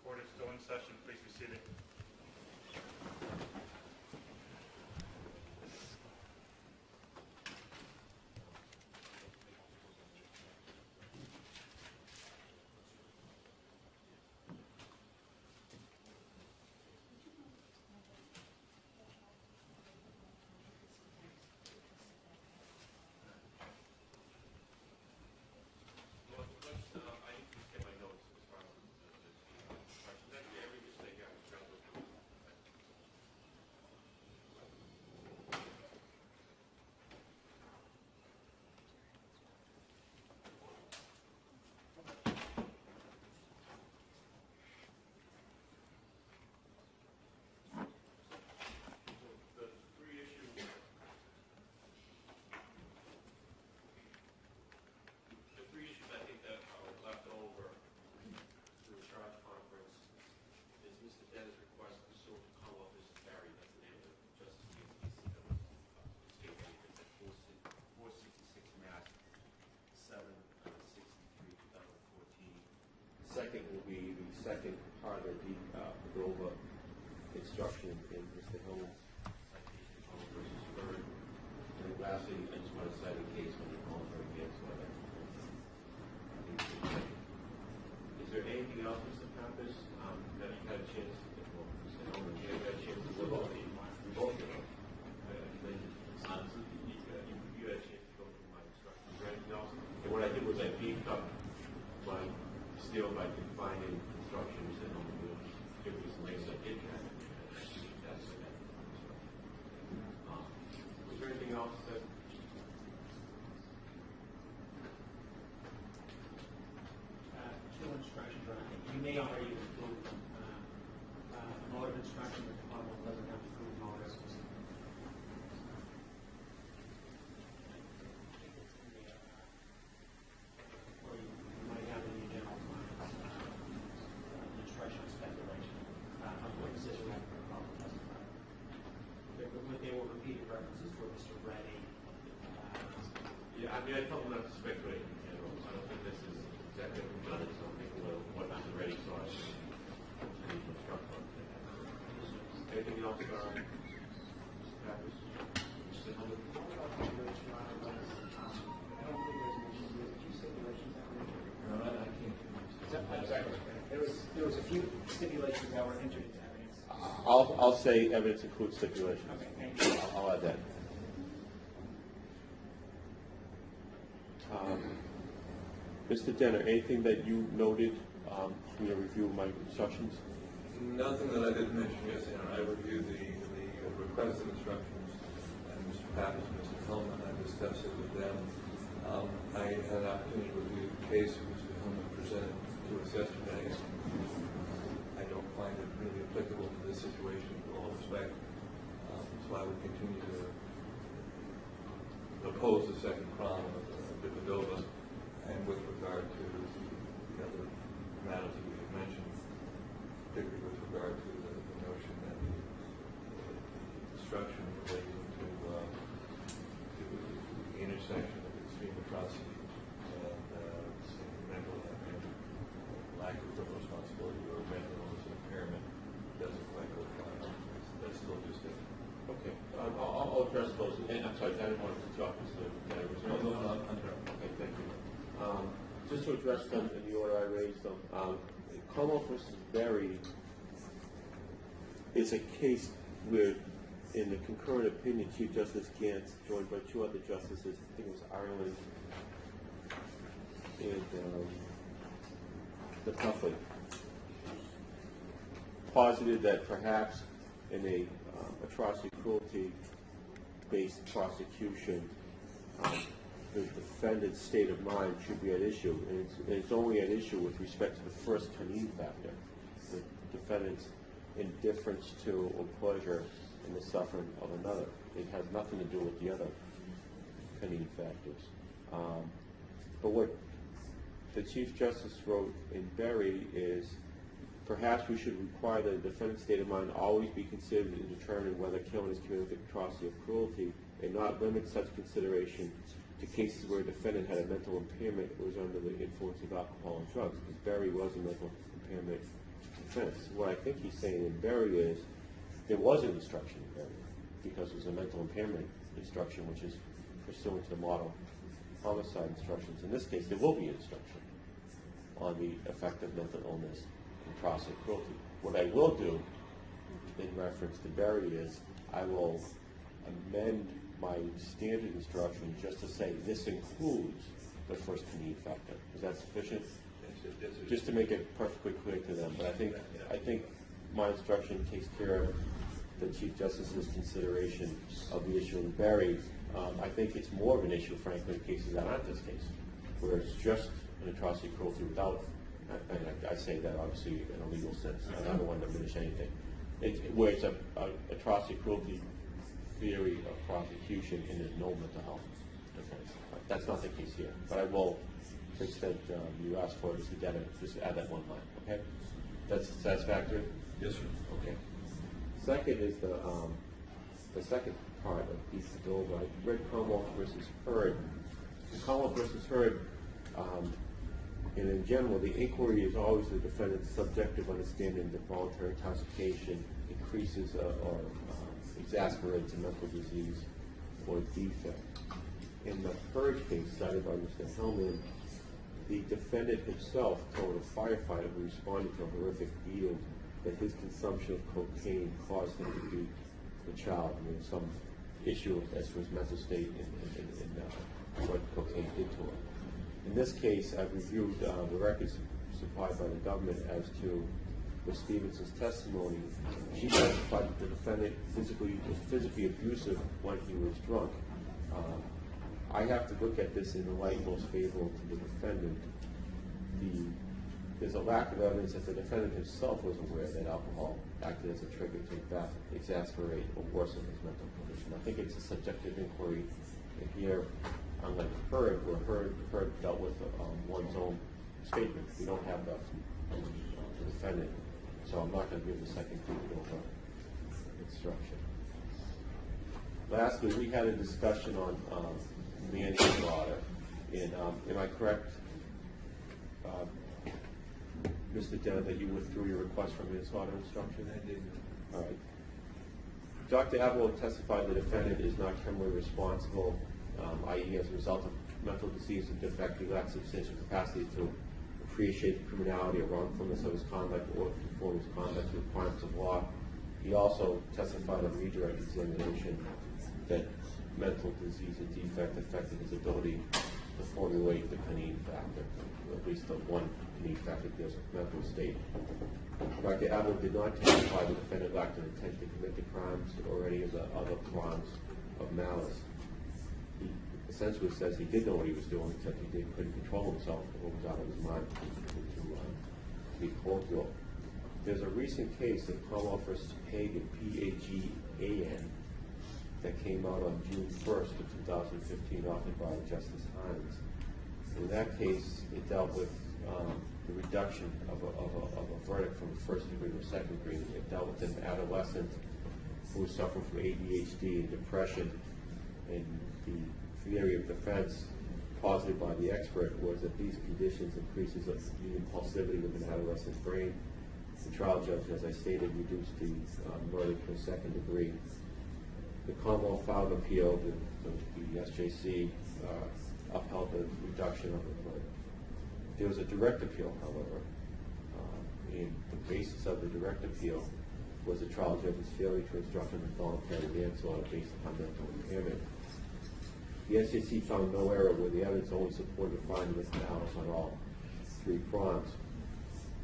Court is still in session. Please be seated. second part of the Padova instruction in Mr. Hill's citation versus Bird. And lastly, I just want to cite a case when you're calling for against whether. Is there anything else, Mr. Pappas, that you had a chance to get more? Mr. Hillman, you had a chance to look over the both of them. You had a chance to go through my instructions. Is there anything else? And what I did was I beefed up my still by defining instructions and give you some ways I did that. That's it. Was there anything else that? Two instructions, right? You may already include them. A motive instruction that the public doesn't have to prove motive. Or you might have in your general plans, instruction of speculation of witnesses who have been called to testify. They were repeated references for Mr. Reddy. Yeah, I mean, I told them not to speculate in general. I don't think this is exactly what we've done. It's something what Mr. Reddy saw. I need to instruct on that. Anything else, Mr. Pappas? Mr. Hillman? There was a few stipulations that were entered into evidence. I'll say evidence includes stipulations. Okay, thank you. I'll add that. Mr. Denner, anything that you noted from your review of my instructions? Nothing that I didn't mention yesterday. I reviewed the requested instructions, and Mr. Pappas and Mr. Hillman, I discussed it with them. I had an opportunity to review the case that Mr. Hillman presented to us yesterday. I don't find it really applicable to this situation with all respect. So I would continue to oppose the second prong of the Padova, and with regard to the other matters that we have mentioned, particularly with regard to the notion that the instruction relating to the intersection of extreme atrocity and mental and lack of criminal responsibility or mental illness and impairment doesn't quite go far enough. That's still just it. Okay. I'll address those. And I'm sorry, I didn't want to talk Mr. Denner. I'm sorry. Okay, thank you. Just to address them in the order I raised them, Como versus Berry is a case where, in the concurrent opinion, Chief Justice Gantz, joined by two other justices, I think it was Ireland and the Puffley, posited that perhaps in a atrocity cruelty based prosecution, the defendant's state of mind should be at issue, and it's only at issue with respect to the first Canine factor, the defendant's indifference to or pleasure in the suffering of another. It has nothing to do with the other Canine factors. But what the Chief Justice wrote in Berry is, perhaps we should require that the defendant's state of mind always be considered in determining whether killing is committed with atrocity or cruelty, and not limit such consideration to cases where a defendant had a mental impairment or was under the influence of alcohol and drugs, because Berry was a mental impairment defense. What I think he's saying in Berry is there was an instruction in Berry, because it was a mental impairment instruction, which is pursuant to the model homicide instructions. In this case, there will be an instruction on the effect of mental illness and atrocity and cruelty. What I will do, in reference to Berry, is I will amend my standard instruction just to say this includes the first Canine factor. Is that sufficient? Just to make it perfectly clear to them. But I think my instruction takes care of the Chief Justice's consideration of the issue in Berry. I think it's more of an issue, frankly, in cases that aren't this case, where it's just an atrocity cruelty without, and I say that obviously in a legal sense, I don't want to diminish anything. Where it's a atrocity cruelty theory of prosecution and there's no mental health defense. That's not the case here. But I will, to the extent you asked for it, just add that one line, okay? That's satisfactory? Yes, sir. Okay. Second is the second part of East Padova. I read Como versus Hurd. In Como versus Hurd, And in general, the inquiry is always the defendant's subjective understanding that voluntary intoxication increases or exacerbates a mental disease or defect. In the Purge case cited by Mr. Hellman, the defendant himself told a firefighter who responded to a horrific beating that his consumption of cocaine caused him to beat the child. And there was some issue as to his mental state and what cocaine did to him. In this case, I've reviewed the records supplied by the government as to Ms. Stevenson's testimony. She testified that the defendant was physically abusive when he was drunk. I have to look at this in the light most favorable to the defendant. There's a lack of evidence that the defendant himself was aware that alcohol acted as a trigger to exacerbate or worsen his mental condition. I think it's a subjective inquiry. And here, unlike Heard, where Heard dealt with one's own statement, we don't have that from the defendant. So I'm not going to give the second degree over instruction. Lastly, we had a discussion on manslaughter. And am I correct, Mr. Dennett, that you withdrew your request for manslaughter instruction? I did. All right. Dr. Avalo testified the defendant is not criminally responsible, i.e. as a result of mental disease and defect, he lacks substantial capacity to appreciate the criminality or wrongfulness of his conduct or conform his conduct to the requirements of law. He also testified on redirect examination that mental disease and defect affected his ability to formulate the Panine factor, or at least the one Panine factor deals with mental state. Dr. Avalo did not testify the defendant lacked an intent to commit the crimes or any of the other crimes of malice. He essentially says he did know what he was doing, except he couldn't control himself or was out of his mind to be colloquial. There's a recent case of Commonwealth v. Pagan, P-A-G-A-N, that came out on June 1st of 2015, authored by Justice Hines. In that case, it dealt with the reduction of a verdict from first degree to second degree. It dealt with an adolescent who was suffering from ADHD and depression, and the theory of defense posited by the expert was that these conditions increases of the impulsivity of an adolescent's brain. The trial judge, as I stated, reduced the verdict to a second degree. The Commonwealth filed an appeal. The SJC upheld the reduction of the verdict. There was a direct appeal, however, and the basis of the direct appeal was the trial judge's failure to instruct on involuntary manslaughter based upon mental impairment. The SJC found no error where the evidence only supported the finding of malice on all three crimes.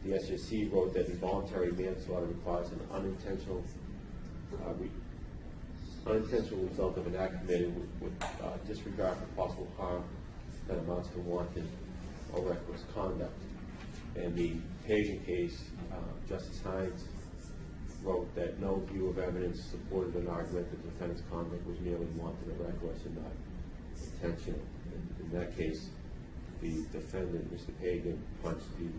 The SJC wrote that involuntary manslaughter requires an unintentional result of an act committed with disregard for possible harm that amounts to wanton or reckless conduct. In the Pagan case, Justice Hines wrote that no view of evidence supported an argument that the defendant's conduct was merely wanton or reckless and not intentional. In that case, the defendant, Mr. Pagan, punched the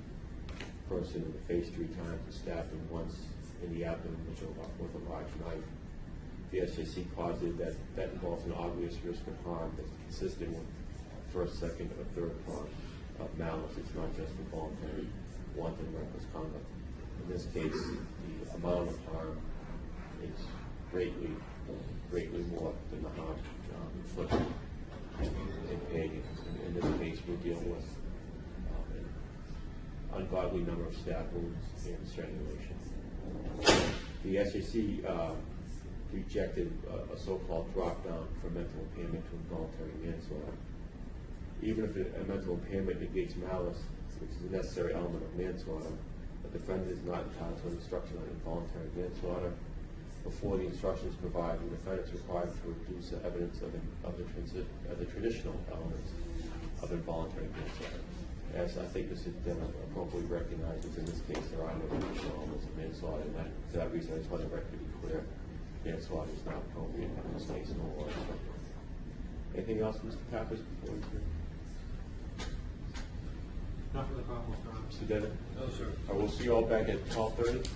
person in the face 3 times and stabbed him once in the abdomen with a large knife. The SJC posited that that involves an obvious risk of harm that's consistent with first, second, or third prong of malice. It's not just involuntary, wanton, reckless conduct. In this case, the amount of harm is greatly more than the harm inflicted in Pagan. In this case, we're dealing with an ungodly number of stab wounds and strangulation. The SJC rejected a so-called drop-down from mental impairment to involuntary manslaughter. Even if a mental impairment negates malice, which is a necessary element of manslaughter, the defendant is not entitled to an instruction on involuntary manslaughter. Before the instruction is provided, the defendant is required to reduce the evidence of the traditional elements of involuntary manslaughter. As I think Mr. Dennett appropriately recognizes, in this case, there are no traditional elements of manslaughter, and for that reason, I just want the record to be clear. Manslaughter is not appropriate in this case, no law. Anything else, Mr. Pappas, before we do? Not for the problem, Mr. Mr. Dennett? No, sir. I will see you all back at 12:30.